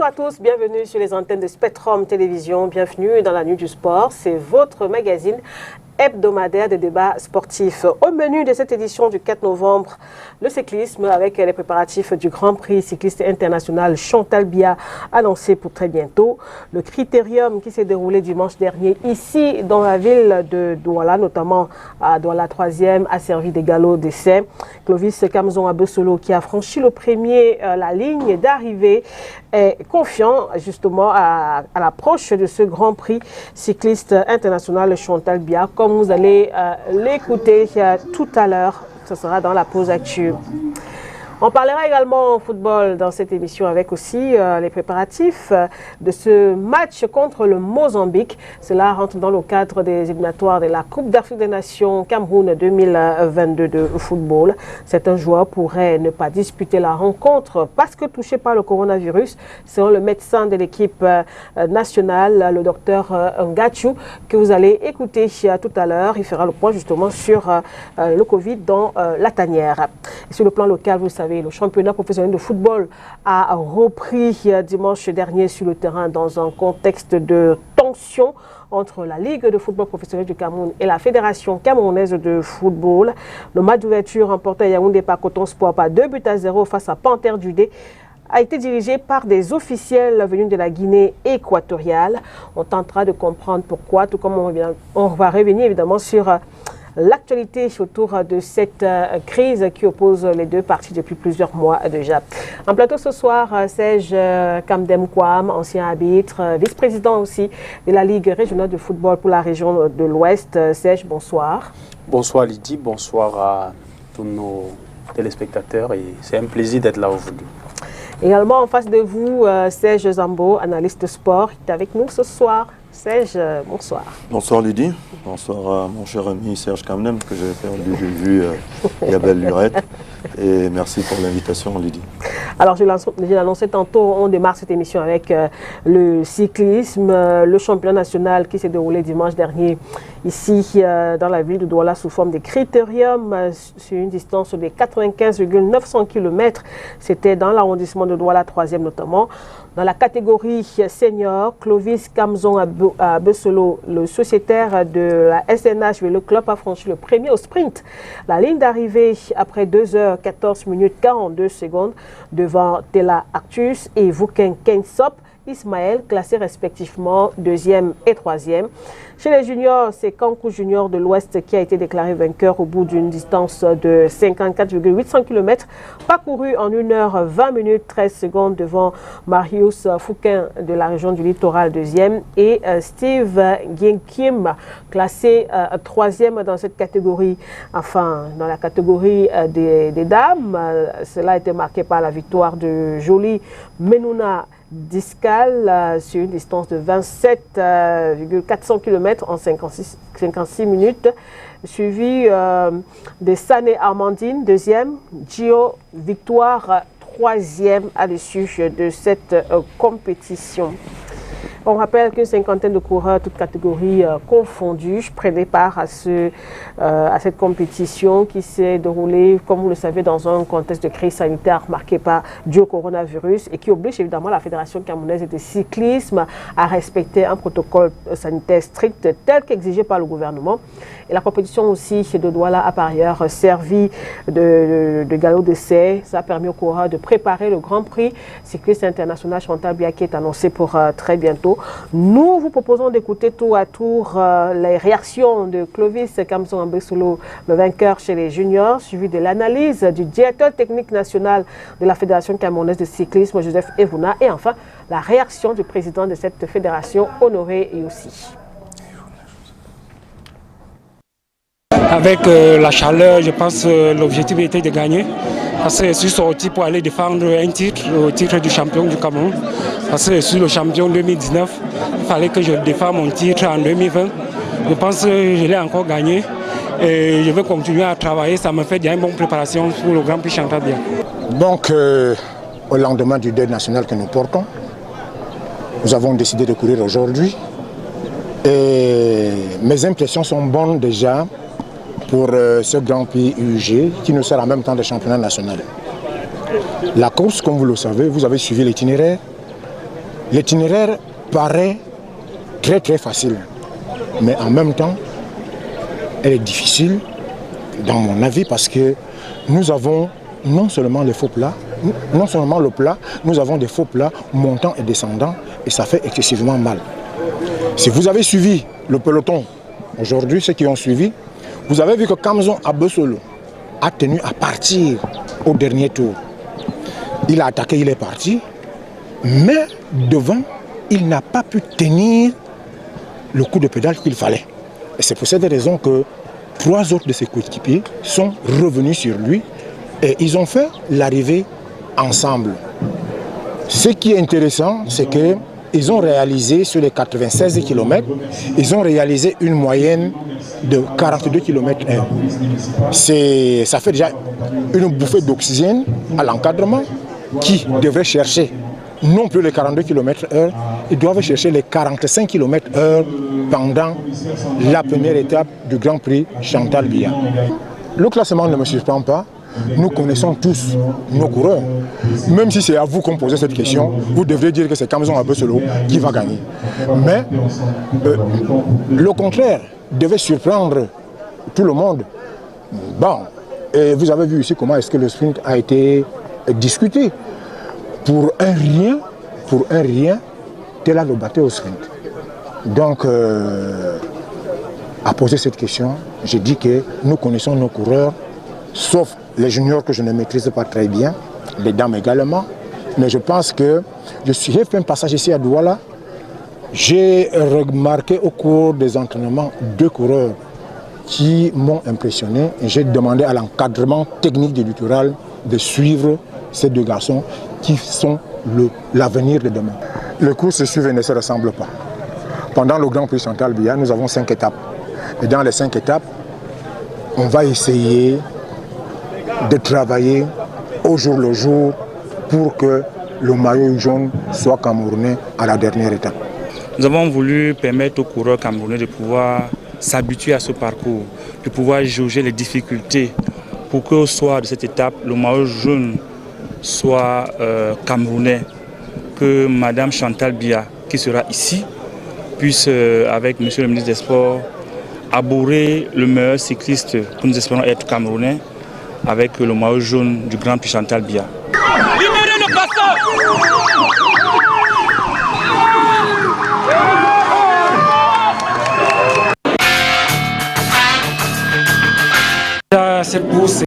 Bonsoir à tous, bienvenue sur les antennes de Spectrum Télévision, bienvenue dans la Nuit du Sport, c'est votre magazine hebdomadaire de débats sportifs. Au menu de cette édition du 4 novembre, le cyclisme avec les préparatifs du Grand Prix cycliste international Chantal Biya annoncé pour très bientôt. Le critérium qui s'est déroulé dimanche dernier ici dans la ville de Douala, notamment à Douala 3e, a servi de galop d'essai. Clovis Kamzon Abesolo qui a franchi le premier la ligne d'arrivée est confiant justement à l'approche de ce Grand Prix cycliste international Chantal Biya. Comme vous allez l'écouter tout à l'heure, ce sera dans la pause actuelle. On parlera également football dans cette émission avec aussi les préparatifs de ce match contre le Mozambique. Cela rentre dans le cadre des éliminatoires de la Coupe d'Afrique des Nations Cameroun 2022 de football. Certains joueurs pourraient ne pas disputer la rencontre parce que touchés par le coronavirus. Selon le médecin de l'équipe nationale, le docteur Ngachou, que vous allez écouter tout à l'heure. Il fera le point justement sur le Covid dans la tanière. Et sur le plan local, vous savez, le championnat professionnel de football a repris dimanche dernier sur le terrain dans un contexte de tension entre la Ligue de football professionnel du Cameroun et la Fédération camerounaise de football. Le match d'ouverture remporté à Yaoundé par Coton Sport par 2-0 face à Panthère du Dé a été dirigé par des officiels venus de la Guinée équatoriale. On tentera de comprendre pourquoi, tout comme on va revenir évidemment sur l'actualité autour de cette crise qui oppose les deux parties depuis plusieurs mois déjà. En plateau ce soir, Serge Kamdem Kwam, ancien arbitre, vice-président aussi de la Ligue régionale de football pour la région de l'Ouest. Serge, bonsoir. Bonsoir Lydie, bonsoir à tous nos téléspectateurs et c'est un plaisir d'être là aujourd'hui. Également en face de vous, Serge Zambo, analyste sport, qui est avec nous ce soir. Serge, bonsoir. Bonsoir Lydie, bonsoir à mon cher ami Serge Kamdem que j'ai perdu de vue il y a belle lurette. Et merci pour l'invitation Lydie. Alors je l'ai annoncé tantôt, on démarre cette émission avec le cyclisme, le championnat national qui s'est déroulé dimanche dernier ici dans la ville de Douala sous forme de critérium sur une distance de 95,900 km. C'était dans l'arrondissement de Douala 3e notamment. Dans la catégorie senior, Clovis Kamzon Abesolo, le sociétaire de la SNH Vélo Club, a franchi le premier au sprint. La ligne d'arrivée après 2h14 minutes 42 secondes devant Tela Artus et Vouken Kensop. Ismaël, classés respectivement 2e et 3e. Chez les juniors, c'est Kankou Junior de l'Ouest qui a été déclaré vainqueur au bout d'une distance de 54,800 km, parcouru en 1h20 minutes 13 secondes devant Marius Fouquin de la région du Littoral 2e et Steve Gienkim, classé 3e dans cette catégorie. Enfin, dans la catégorie des dames, cela a été marqué par la victoire de Jolie Menouna Discal sur une distance de 27,400 km en 56 minutes, suivi de Sané Armandine, 2e, Gio Victoire, 3e à l'issue de cette compétition. On rappelle qu'une cinquantaine de coureurs, toutes catégories confondues, prenaient part à cette compétition qui s'est déroulée, comme vous le savez, dans un contexte de crise sanitaire marqué par du coronavirus et qui oblige évidemment la Fédération camerounaise de cyclisme à respecter un protocole sanitaire strict tel qu'exigé par le gouvernement. Et la compétition aussi de Douala a par ailleurs servi de galop d'essai. Ça a permis aux coureurs de préparer le Grand Prix cycliste international Chantal Biya qui est annoncé pour très bientôt. Nous vous proposons d'écouter tour à tour les réactions de Clovis Kamzon Abesolo, le vainqueur chez les juniors, suivi de l'analyse du directeur technique national de la Fédération camerounaise de cyclisme, Joseph Evouna, et enfin la réaction du président de cette fédération, Honoré Youssi. Avec la chaleur, je pense que l'objectif était de gagner. Parce que je suis sorti pour aller défendre un titre, le titre du champion du Cameroun. Parce que je suis le champion 2019. Il fallait que je défende mon titre en 2020. Je pense que je l'ai encore gagné. Et je vais continuer à travailler. Ça me fait déjà une bonne préparation pour le Grand Prix Chantal Biya. Donc, au lendemain du deuil national que nous portons, nous avons décidé de courir aujourd'hui. Et mes impressions sont bonnes déjà pour ce Grand Prix UG qui nous sert en même temps de championnat national. La course, comme vous le savez, vous avez suivi l'itinéraire. L'itinéraire paraît très très facile, mais en même temps, elle est difficile, dans mon avis, parce que nous avons non seulement les faux plats, non seulement le plat, nous avons des faux plats montants et descendants, et ça fait excessivement mal. Si vous avez suivi le peloton, aujourd'hui, ceux qui ont suivi, vous avez vu que Kamzon Abesolo a tenu à partir au dernier tour. Il a attaqué, il est parti, mais devant, il n'a pas pu tenir le coup de pédale qu'il fallait. Et c'est pour cette raison que 3 autres de ses coéquipiers sont revenus sur lui et ils ont fait l'arrivée ensemble. Ce qui est intéressant, c'est qu'ils ont réalisé sur les 96 km, ils ont réalisé une moyenne de 42 km/h. Ça fait déjà une bouffée d'oxygène à l'encadrement qui devrait chercher non plus les 42 km/h, ils doivent chercher les 45 km/h pendant la première étape du Grand Prix Chantal Biya. Le classement ne me surprend pas. Nous connaissons tous nos coureurs. Même si c'est à vous qu'on posait cette question, vous devriez dire que c'est Kamzon Abesolo qui va gagner. Mais le contraire devait surprendre tout le monde. Bon, et vous avez vu ici comment est-ce que le sprint a été discuté. Pour un rien, Tella le battait au sprint. Donc, à poser cette question, j'ai dit que nous connaissons nos coureurs, sauf les juniors que je ne maîtrise pas très bien, les dames également. Mais je pense que j'ai fait un passage ici à Douala. J'ai remarqué au cours des entraînements 2 coureurs qui m'ont impressionné. Et j'ai demandé à l'encadrement technique du littoral de suivre ces 2 garçons qui sont l'avenir de demain. Les courses se suivent et ne se ressemblent pas. Pendant le Grand Prix Chantal Biya, nous avons 5 étapes. Et dans les 5 étapes, on va essayer de travailler au jour le jour pour que le maillot jaune soit camerounais à la dernière étape. Nous avons voulu permettre aux coureurs camerounais de pouvoir s'habituer à ce parcours, de pouvoir jauger les difficultés pour qu'au soir de cette étape, le maillot jaune soit camerounais, que Madame Chantal Biya, qui sera ici, puisse, avec Monsieur le ministre des Sports, abourer le meilleur cycliste que nous espérons être camerounais, avec le maillot jaune du Grand Prix Chantal Biya. Libérez le passeur! Cette course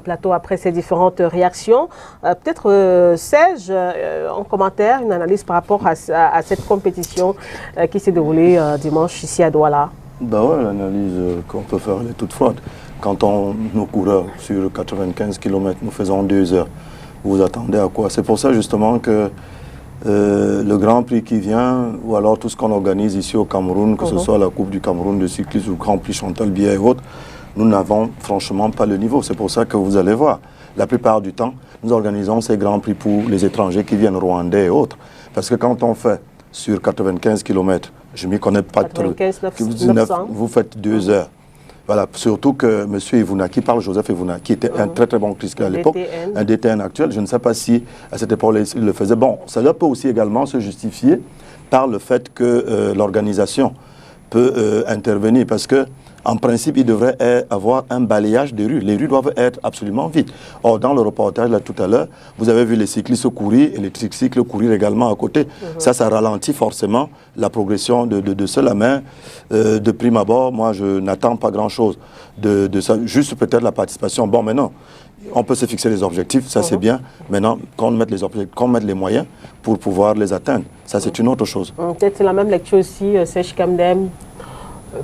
plateau après ces différentes réactions. Peut-être Serge, en commentaire, une analyse par rapport à cette compétition qui s'est déroulée dimanche ici à Douala. Ben ouais, l'analyse qu'on peut faire elle est toute froide. Quand nos coureurs sur 95 km, nous faisons 2 heures, vous attendez à quoi? C'est pour ça justement que le Grand Prix qui vient, ou alors tout ce qu'on organise ici au Cameroun, que ce soit la Coupe du Cameroun de cyclisme ou le Grand Prix Chantal Biya et autres, nous n'avons franchement pas le niveau. C'est pour ça que vous allez voir, la plupart du temps, nous organisons ces Grands Prix pour les étrangers qui viennent rwandais et autres. Parce que quand on fait sur 95 km, je ne m'y connais pas trop, vous faites 2 heures. Voilà, surtout que M. Evouna, qui parle Joseph Evouna, qui était un très très bon cycliste à l'époque, un DTN actuel, je ne sais pas si à cette époque il le faisait. Bon, cela peut aussi également se justifier par le fait que l'organisation peut intervenir, parce que en principe, il devrait avoir un balayage des rues. Les rues doivent être absolument vides. Or, dans le reportage, là, tout à l'heure, vous avez vu les cyclistes courir et les cyclistes courir également à côté. Ça ralentit forcément la progression de cela. Mais de prime abord, moi, je n'attends pas grand-chose de ça. Juste peut-être la participation. Bon, maintenant, on peut se fixer des objectifs, ça c'est bien. Maintenant, qu'on mette les objectifs, qu'on mette les moyens pour pouvoir les atteindre. Ça, c'est une autre chose. Peut-être c'est la même lecture aussi, Serge Kamdem,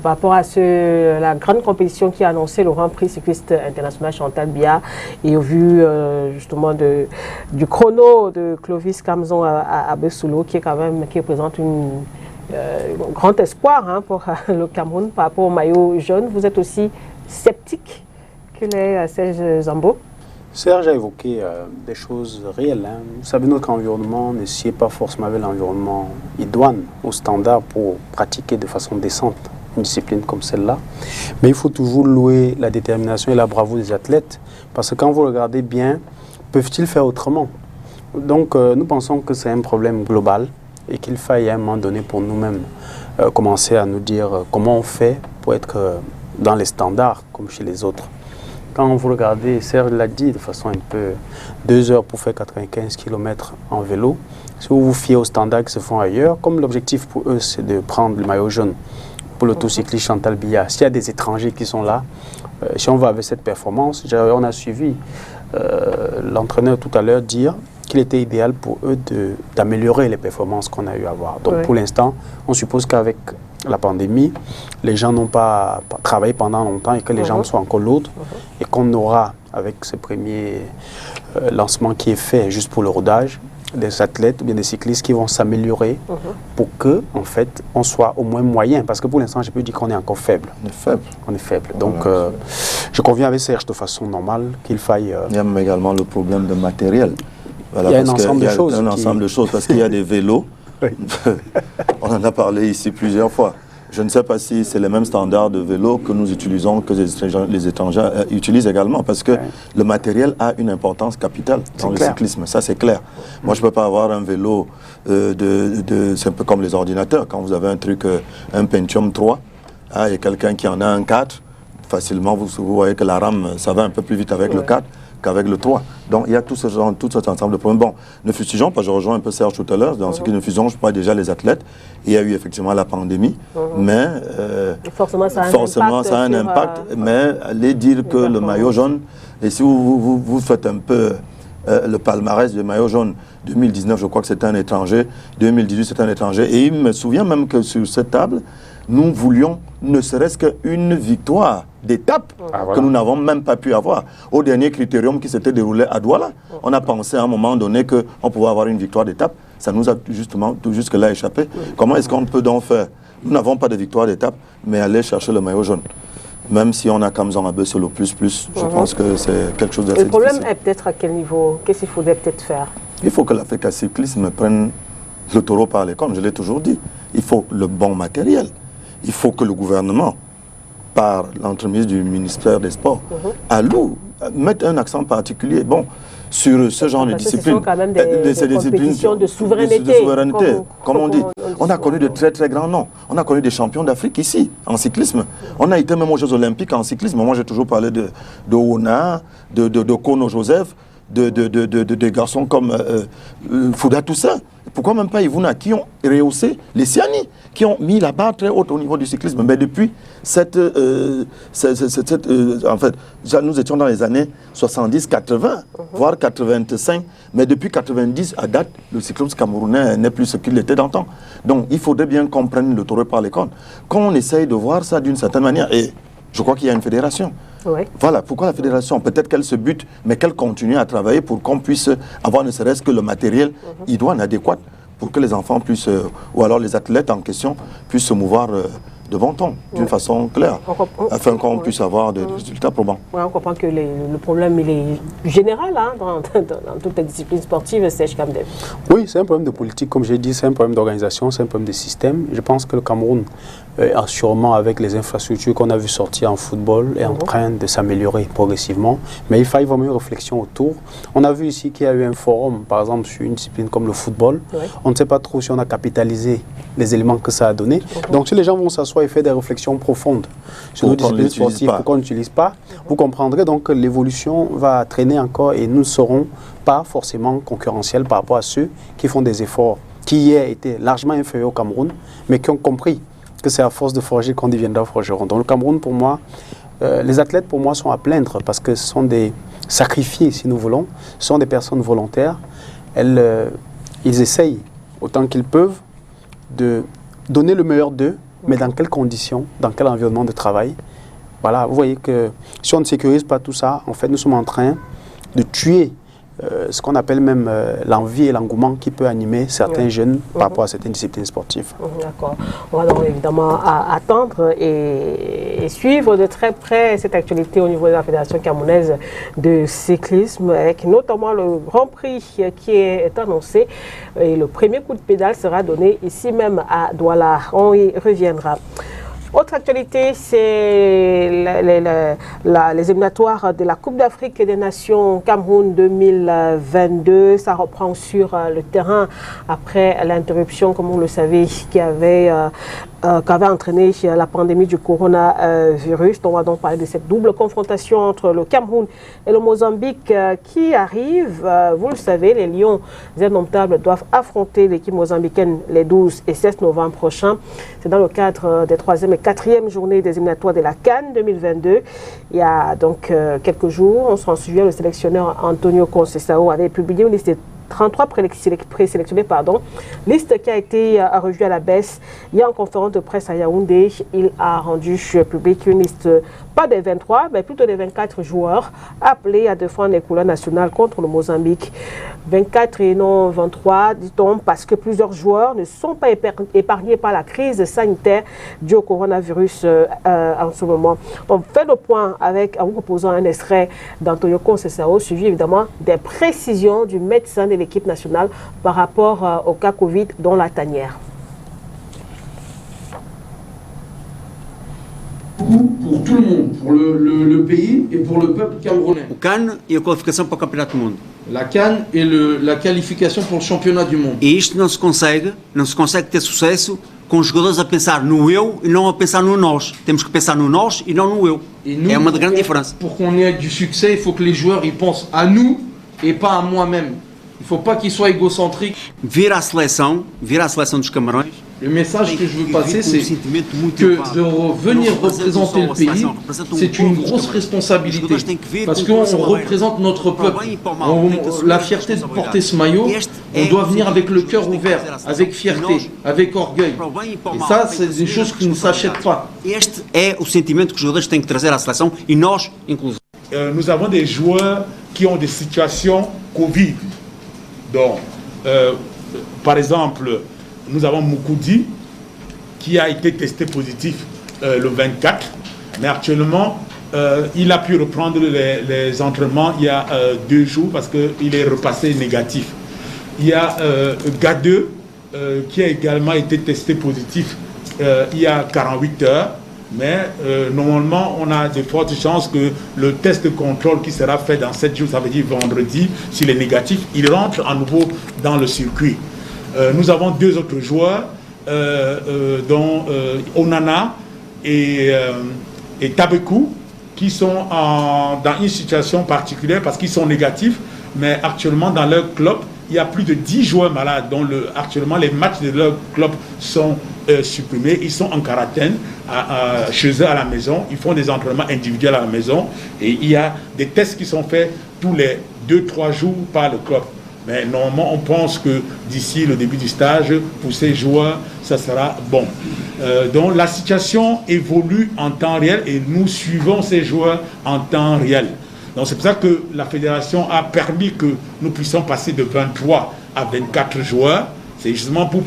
par rapport à la grande compétition qui a annoncé le Grand Prix cycliste international Chantal Biya, et au vu justement du chrono de Clovis Kamzon Abesolo, qui représente un grand espoir pour le Cameroun par rapport au maillot jaune. Vous êtes aussi sceptique que les Serge Zambo? Serge a évoqué des choses réelles. Vous savez, notre environnement ne sied pas forcément avec l'environnement idoine, au standard pour pratiquer de façon décente une discipline comme celle-là. Mais il faut toujours louer la détermination et la bravoure des athlètes, parce que quand vous regardez bien, peuvent-ils faire autrement? Donc nous pensons que c'est un problème global et qu'il faille à un moment donné pour nous-mêmes commencer à nous dire comment on fait pour être dans les standards comme chez les autres. Quand vous regardez, Serge l'a dit de façon un peu, 2 heures pour faire 95 km en vélo, si vous vous fiez aux standards qui se font ailleurs, comme l'objectif pour eux c'est de prendre le maillot jaune pour l'autocycliste Chantal Biya, s'il y a des étrangers qui sont là, si on va avec cette performance, on a suivi l'entraîneur tout à l'heure dire qu'il était idéal pour eux d'améliorer les performances qu'on a eu à voir. Donc pour l'instant, on suppose qu'avec la pandémie, les gens n'ont pas travaillé pendant longtemps et que les jambes sont encore lourdes et qu'on aura, avec ce premier lancement qui est fait juste pour le rodage, des athlètes ou bien des cyclistes qui vont s'améliorer pour que, en fait, on soit au moins moyen. Parce que pour l'instant, je peux dire qu'on est encore faible. On est faible. On est faible. Donc, je conviens avec Serge de façon normale qu'il faille... Il y a également le problème de matériel. Voilà, il y a un ensemble de choses. Un ensemble de choses parce qu'il y a des vélos. On en a parlé ici plusieurs fois. Je ne sais pas si c'est les mêmes standards de vélo que nous utilisons, que les étrangers utilisent également, parce que le matériel a une importance capitale dans le cyclisme, ça c'est clair. Moi je ne peux pas avoir un vélo, c'est un peu comme les ordinateurs, quand vous avez un truc, un Pentium 3, et quelqu'un qui en a un 4, facilement vous voyez que la RAM, ça va un peu plus vite avec le 4 qu'avec le 3. Donc il y a tout cet ensemble de problèmes. Bon, ne fusigeons pas, je rejoins un peu Serge tout à l'heure, dans ce qui ne fusionge pas déjà les athlètes. Il y a eu effectivement la pandémie, mais forcément ça a un impact. Mais allez dire que le maillot jaune, et si vous faites un peu le palmarès du maillot jaune, 2019 je crois que c'était un étranger, 2018 c'était un étranger, et il me souvient même que sur cette table, nous voulions ne serait-ce qu'une victoire d'étape que nous n'avons même pas pu avoir. Au dernier critérium qui s'était déroulé à Douala, on a pensé à un moment donné qu'on pouvait avoir une victoire d'étape. Ça nous a justement tout jusque-là échappé. Comment est-ce qu'on peut donc faire? Nous n'avons pas de victoire d'étape, mais aller chercher le maillot jaune. Même si on a Kamzan Abe sur le plus, je pense que c'est quelque chose d'assez difficile. Le problème est peut-être à quel niveau? Qu'est-ce qu'il faudrait peut-être faire? Il faut que l'Africa Cyclisme prenne le taureau par les cornes, je l'ai toujours dit. Il faut le bon matériel. Il faut que le gouvernement, par l'entremise du ministère des Sports, alloue, mette un accent particulier sur ce genre de discipline. Ce sont quand même des compétitions de souveraineté. Comme on dit. On a connu de très très grands noms. On a connu des champions d'Afrique ici, en cyclisme. On a été même aux Jeux Olympiques en cyclisme. Moi, j'ai toujours parlé de Ona, de Kono Joseph, de garçons comme Fouda Toussaint. Pourquoi même pas Ivuna, qui ont rehaussé les Siani, qui ont mis la barre très haute au niveau du cyclisme. Mais depuis en fait, nous étions dans les années 70, 80, voire 85. Mais depuis 90 à date, le cyclisme camerounais n'est plus ce qu'il était d'antan. Donc il faudrait bien qu'on prenne le taureau par les cornes. Quand on essaye de voir ça d'une certaine manière, et je crois qu'il y a une fédération. Voilà, pourquoi la fédération? Peut-être qu'elle se bute, mais qu'elle continue à travailler pour qu'on puisse avoir ne serait-ce que le matériel idoine, adéquat, pour que les enfants puissent, ou alors les athlètes en question, puissent se mouvoir de bon ton, d'une façon claire, afin qu'on puisse avoir des résultats probants. On comprend que le problème il est général dans toutes les disciplines sportives, Serge Kamdem. Oui, c'est un problème de politique, comme j'ai dit, c'est un problème d'organisation, c'est un problème de système. Je pense que le Cameroun, sûrement avec les infrastructures qu'on a vu sortir en football, est en train de s'améliorer progressivement. Mais il faut vraiment une réflexion autour. On a vu ici qu'il y a eu un forum, par exemple, sur une discipline comme le football. On ne sait pas trop si on a capitalisé les éléments que ça a donné. Donc si les gens vont s'asseoir et faire des réflexions profondes sur nos disciplines sportives, pourquoi on n'utilise pas, vous comprendrez donc que l'évolution va traîner encore et nous ne serons pas forcément concurrentiels par rapport à ceux qui font des efforts qui hier étaient largement inférieurs au Cameroun, mais qui ont compris que c'est à force de forger qu'on deviendra forgeron. Donc le Cameroun, pour moi, les athlètes, pour moi, sont à plaindre parce que ce sont des sacrifiés, si nous voulons, ce sont des personnes volontaires. Ils essayent, autant qu'ils peuvent, de donner le meilleur d'eux, mais dans quelles conditions, dans quel environnement de travail. Voilà, vous voyez que si on ne sécurise pas tout ça, en fait, nous sommes en train de tuer ce qu'on appelle même l'envie et l'engouement qui peut animer certains jeunes par rapport à certaines disciplines sportives. D'accord. On va donc évidemment attendre et suivre de très près cette actualité au niveau de la Fédération camerounaise de cyclisme, avec notamment le Grand Prix qui est annoncé. Et le premier coup de pédale sera donné ici même à Douala. On y reviendra. Autre actualité, c'est les éliminatoires de la Coupe d'Afrique des Nations Cameroun 2022. Ça reprend sur le terrain après l'interruption, comme vous le savez, qu'avait entraîné la pandémie du coronavirus. On va donc parler de cette double confrontation entre le Cameroun et le Mozambique qui arrive. Vous le savez, les Lions indomptables doivent affronter l'équipe mozambicaine les 12 et 16 novembre prochains. C'est dans le cadre des 3e et 4e journées des éliminatoires de la CAN 2022. Il y a donc quelques jours, on s'en souvient, le sélectionneur Antonio Conceição avait publié une liste de 33 présélectionnés, liste qui a été revue à la baisse. Il y a en conférence de presse à Yaoundé, il a rendu public une liste, pas des 23, mais plutôt des 24 joueurs appelés à défendre les couleurs nationales contre le Mozambique. 24 et non 23, dit-on, parce que plusieurs joueurs ne sont pas épargnés par la crise sanitaire due au coronavirus en ce moment. On fait le point en vous proposant un extrait d'Antonio Conceição, suivi évidemment des précisions du médecin de l'équipe nationale par rapport au cas Covid dans la tanière. Pour tout le monde, pour le pays et pour le peuple camerounais. O CAN e a qualificação para o Campeonato do Mundo. La CAN et la qualification pour le championnat du monde. E isto não se consegue ter sucesso com os jogadores a pensar no eu e não a pensar no nós. Temos que pensar no nós e não no eu. É uma grande diferença. Pour qu'on ait du succès, il faut que les joueurs ils pensent à nous et pas à moi-même. Il ne faut pas qu'ils soient égocentriques. Vira a seleção dos Camarões. Le message que je veux passer, c'est que de venir représenter le pays, c'est une grosse responsabilité. Parce qu'on représente notre peuple. La fierté de porter ce maillot, on doit venir avec le cœur ouvert, avec fierté, avec orgueil. Et ça, c'est des choses qui ne s'achètent pas. Este é o sentimento que os jogadores têm que trazer à seleção e nós, inclusive. Nous avons des joueurs qui ont des situations Covid. Donc, par exemple, nous avons Moukoudi qui a été testé positif le 24, mais actuellement, il a pu reprendre les entraînements il y a 2 jours parce qu'il est repassé négatif. Il y a Gadeux qui a également été testé positif il y a 48 heures, mais normalement, on a de fortes chances que le test de contrôle qui sera fait dans 7 jours, ça veut dire vendredi, s'il est négatif, il rentre à nouveau dans le circuit. Nous avons 2 autres joueurs, dont Onana et Tabekou, qui sont dans une situation particulière parce qu'ils sont négatifs, mais actuellement dans leur club, il y a plus de 10 joueurs malades, dont actuellement les matchs de leur club sont supprimés. Ils sont en quarantaine chez eux à la maison, ils font des entraînements individuels à la maison et il y a des tests qui sont faits tous les 2-3 jours par le club. Mais normalement, on pense que d'ici le début du stage, pour ces joueurs, ça sera bon. Donc la situation évolue en temps réel et nous suivons ces joueurs en temps réel. Donc c'est pour ça que la fédération a permis que nous puissions passer de 23 à 24 joueurs. C'est justement pour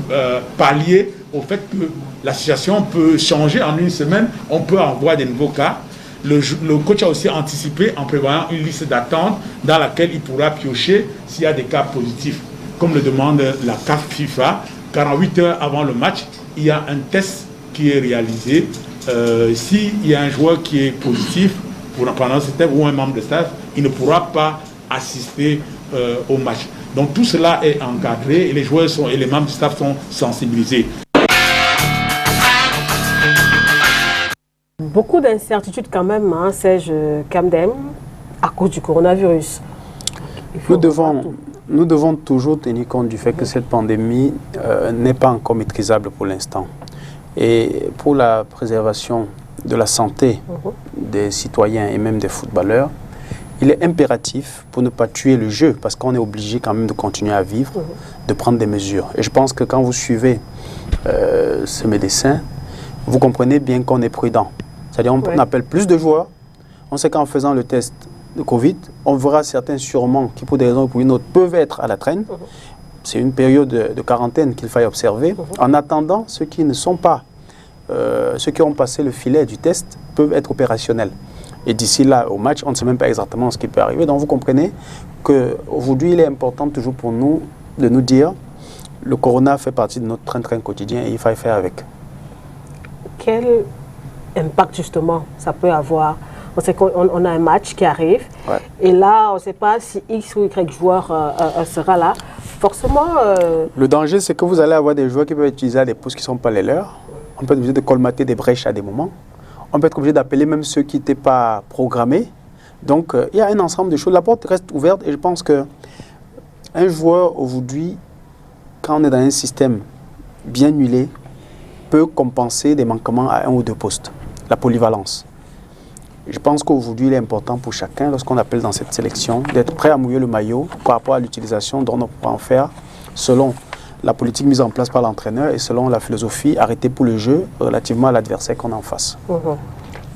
pallier au fait que la situation peut changer en une semaine. On peut avoir des nouveaux cas. Le coach a aussi anticipé en prévoyant une liste d'attente dans laquelle il pourra piocher s'il y a des cas positifs. Comme le demande la CAF FIFA, 48 heures avant le match, il y a un test qui est réalisé. S'il y a un joueur qui est positif pendant ce temps ou un membre de staff, il ne pourra pas assister au match. Donc tout cela est encadré et les joueurs et les membres du staff sont sensibilisés. Beaucoup d'incertitudes quand même, hein, Serge Kamdem, à cause du coronavirus. Nous devons toujours tenir compte du fait que cette pandémie n'est pas encore maîtrisable pour l'instant. Et pour la préservation de la santé des citoyens et même des footballeurs, il est impératif, pour ne pas tuer le jeu, parce qu'on est obligé quand même de continuer à vivre, de prendre des mesures. Et je pense que quand vous suivez ce médecin, vous comprenez bien qu'on est prudent. C'est-à-dire on appelle plus de joueurs. On sait qu'en faisant le test de Covid, on verra certains sûrement qui, pour des raisons ou pour une autre, peuvent être à la traîne. C'est une période de quarantaine qu'il faille observer. En attendant, ceux qui ne sont pas, ceux qui ont passé le filet du test peuvent être opérationnels. Et d'ici là, au match, on ne sait même pas exactement ce qui peut arriver. Donc vous comprenez qu'aujourd'hui, il est important toujours pour nous de nous dire le corona fait partie de notre train-train quotidien et il faut faire avec. Quel impact justement ça peut avoir? On sait qu'on a un match qui arrive, et là, on ne sait pas si X ou Y joueur sera là. Forcément... Le danger, c'est que vous allez avoir des joueurs qui peuvent utiliser des postes qui ne sont pas les leurs. On peut être obligé de colmater des brèches à des moments. On peut être obligé d'appeler même ceux qui n'étaient pas programmés. Donc, il y a un ensemble de choses. La porte reste ouverte, et je pense qu'un joueur, aujourd'hui, quand on est dans un système bien huilé, peut compenser des manquements à un ou deux postes. La polyvalence. Je pense qu'aujourd'hui, il est important pour chacun, lorsqu'on appelle dans cette sélection, d'être prêt à mouiller le maillot par rapport à l'utilisation dont on peut en faire selon la politique mise en place par l'entraîneur et selon la philosophie arrêtée pour le jeu relativement à l'adversaire qu'on a en face.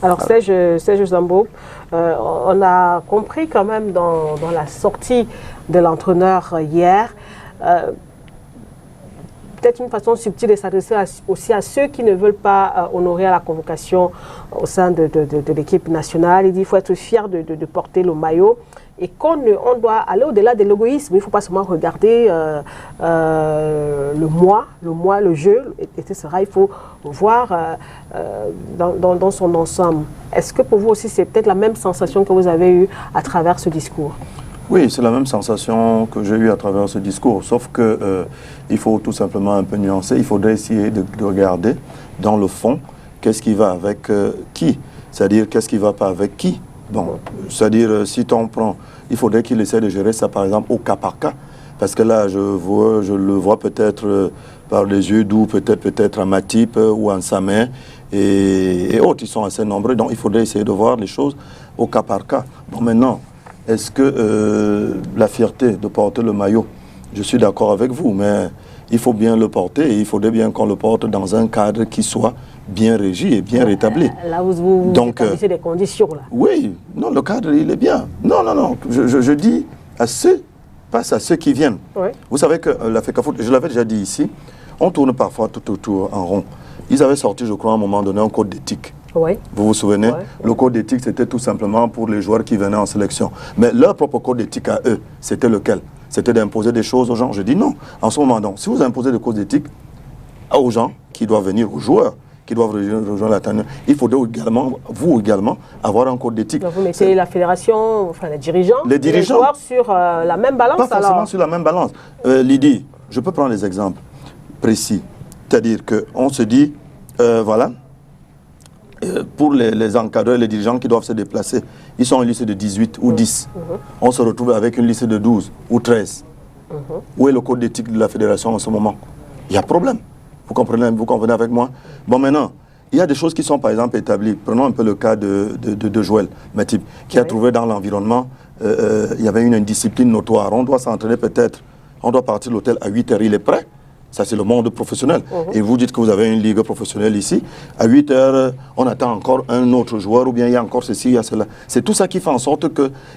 Alors, voilà. Serge Zambo, on a compris quand même dans la sortie de l'entraîneur hier, peut-être une façon subtile de s'adresser aussi à ceux qui ne veulent pas honorer la convocation au sein de l'équipe nationale. Il dit qu'il faut être fier de porter le maillot et qu'on doit aller au-delà de l'égoïsme. Il ne faut pas seulement regarder le jeu, etc. Il faut voir dans son ensemble. Est-ce que pour vous aussi, c'est peut-être la même sensation que vous avez eue à travers ce discours? Oui, c'est la même sensation que j'ai eue à travers ce discours, sauf que il faut tout simplement un peu nuancer. Il faudrait essayer de regarder dans le fond qu'est-ce qui va avec qui, c'est-à-dire qu'est-ce qui ne va pas avec qui. Bon, c'est-à-dire si on prend, il faudrait qu'il essaie de gérer ça par exemple au cas par cas, parce que là je le vois peut-être par les yeux doux, peut-être à Matip ou à Nsamé et autres, ils sont assez nombreux, donc il faudrait essayer de voir les choses au cas par cas. Bon, maintenant, est-ce que la fierté de porter le maillot, je suis d'accord avec vous, mais il faut bien le porter et il faudrait bien qu'on le porte dans un cadre qui soit bien régi et bien rétabli. Là, vous établissez des conditions, là. Oui, non, le cadre, il est bien. Non, je dis à ceux, pas à ceux qui viennent. Oui. Vous savez que la FECAFOOT, je l'avais déjà dit ici, on tourne parfois tout autour en rond. Ils avaient sorti, je crois, à un moment donné, un code d'éthique. Oui. Vous vous souvenez? Oui. Le code d'éthique, c'était tout simplement pour les joueurs qui venaient en sélection. Mais leur propre code d'éthique à eux, c'était lequel? C'était d'imposer des choses aux gens. Je dis non. En ce moment, non. Si vous imposez des codes d'éthique aux gens qui doivent venir, aux joueurs qui doivent rejoindre la tanière, il faudrait également, vous également, avoir un code d'éthique. Vous mettez la fédération, enfin les dirigeants, les joueurs sur la même balance? Pas forcément sur la même balance. Lydie, je peux prendre des exemples précis. C'est-à-dire qu'on se dit, voilà, pour les encadreurs, les dirigeants qui doivent se déplacer, ils sont en liste de 18 ou 10. On se retrouve avec une liste de 12 ou 13. Où est le code d'éthique de la fédération en ce moment? Il y a problème. Vous comprenez avec moi? Bon, maintenant, il y a des choses qui sont par exemple établies. Prenons un peu le cas de Joël Matip, qui a trouvé dans l'environnement, il y avait une indiscipline notoire. On doit s'entraîner peut-être, on doit partir de l'hôtel à 8 heures, il est prêt. Ça, c'est le monde professionnel. Et vous dites que vous avez une ligue professionnelle ici. À 8 heures, on attend encore un autre joueur, ou bien il y a encore ceci, il y a cela. C'est tout ça qui fait en sorte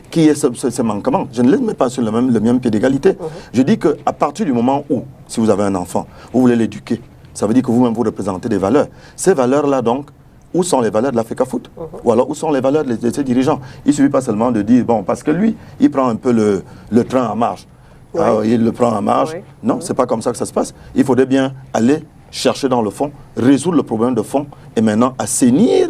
qu'il y ait ce manquement. Je ne les mets pas sur le même pied d'égalité. Je dis qu'à partir du moment où, si vous avez un enfant, vous voulez l'éduquer, ça veut dire que vous-même, vous représentez des valeurs. Ces valeurs-là, donc, où sont les valeurs de la FECAFOOT? Ou alors, où sont les valeurs de ses dirigeants? Il ne suffit pas seulement de dire, bon, parce que lui, il prend un peu le train en marche. Oui. Il le prend en marche. Oui. Non, c'est pas comme ça que ça se passe. Il faudrait bien aller chercher dans le fond, résoudre le problème de fond et maintenant assainir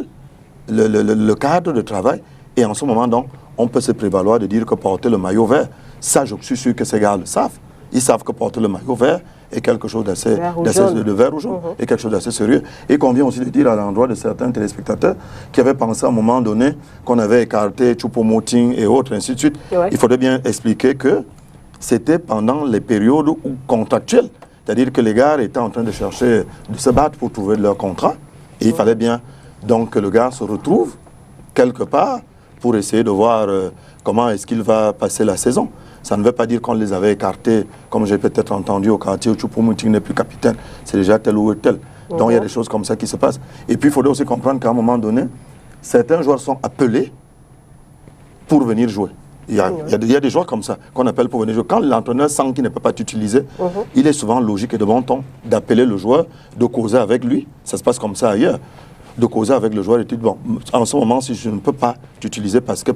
le cadre de travail. Et en ce moment, donc, on peut se prévaloir de dire que porter le maillot vert, ça, je suis sûr que ces gars le savent. Ils savent que porter le maillot vert est quelque chose d'assez vert ou jaune est quelque chose d'assez sérieux. Et qu'on vient aussi de dire à l'endroit de certains téléspectateurs qui avaient pensé à un moment donné qu'on avait écarté Choupo-Moting et autres, ainsi de suite. Ouais. Il faudrait bien expliquer que c'était pendant les périodes contractuelles. C'est-à-dire que les gars étaient en train de chercher, de se battre pour trouver leur contrat. Et il fallait bien donc que le gars se retrouve quelque part pour essayer de voir comment est-ce qu'il va passer la saison. Ça ne veut pas dire qu'on les avait écartés, comme j'ai peut-être entendu au quartier, où Choupo-Moting n'est plus capitaine. C'est déjà tel ou tel. Donc il y a des choses comme ça qui se passent. Et puis il faudrait aussi comprendre qu'à un moment donné, certains joueurs sont appelés pour venir jouer. Il y a des joueurs comme ça qu'on appelle pour venir jouer. Quand l'entraîneur sent qu'il ne peut pas t'utiliser, il est souvent logique et de bon ton d'appeler le joueur, de causer avec lui. Ça se passe comme ça ailleurs. De causer avec le joueur et tu dis, bon, en ce moment, si je ne peux pas t'utiliser parce que,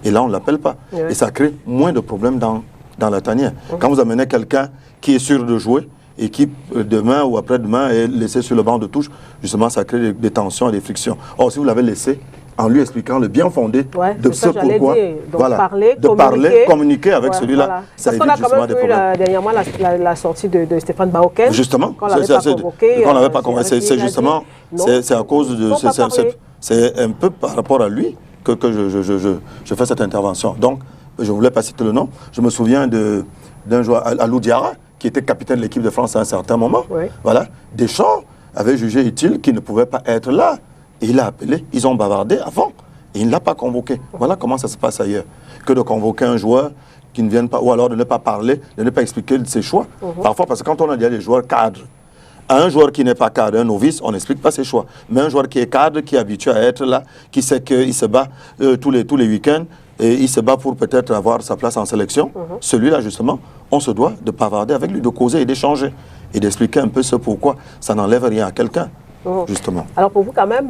et là, on ne l'appelle pas. Et ça crée moins de problèmes dans la tanière. Quand vous amenez quelqu'un qui est sûr de jouer équipe demain ou après-demain et laisser sur le banc de touche, justement, ça crée des tensions et des frictions. Or, si vous l'avez laissé, en lui expliquant le bien fondé de ce pourquoi, voilà, communiquer avec celui-là, voilà. ça évite justement des problèmes. Dernièrement, la sortie de Stéphane Baoken, justement, qu'on n'avait pas convoqué, c'est justement, c'est à cause de, c'est un peu par rapport à lui que je fais cette intervention. Donc, je ne voulais pas citer le nom. Je me souviens d'un joueur, Alou Diarra, qui était capitaine de l'équipe de France à un certain moment. Oui. Voilà. Deschamps avait jugé utile qu'il ne pouvait pas être là. Et il a appelé, ils ont bavardé avant, et il ne l'a pas convoqué. Voilà comment ça se passe ailleurs. Que de convoquer un joueur qui ne vient pas, ou alors de ne pas parler, de ne pas expliquer ses choix. Parfois, parce que quand on a déjà des joueurs cadres, à un joueur qui n'est pas cadre, un novice, on n'explique pas ses choix. Mais un joueur qui est cadre, qui est habitué à être là, qui sait qu'il se bat tous les week-ends, et il se bat pour peut-être avoir sa place en sélection, celui-là, justement, on se doit de bavarder avec lui, de causer et d'échanger, et d'expliquer un peu ce pourquoi ça n'enlève rien à quelqu'un. Justement. Alors pour vous quand même,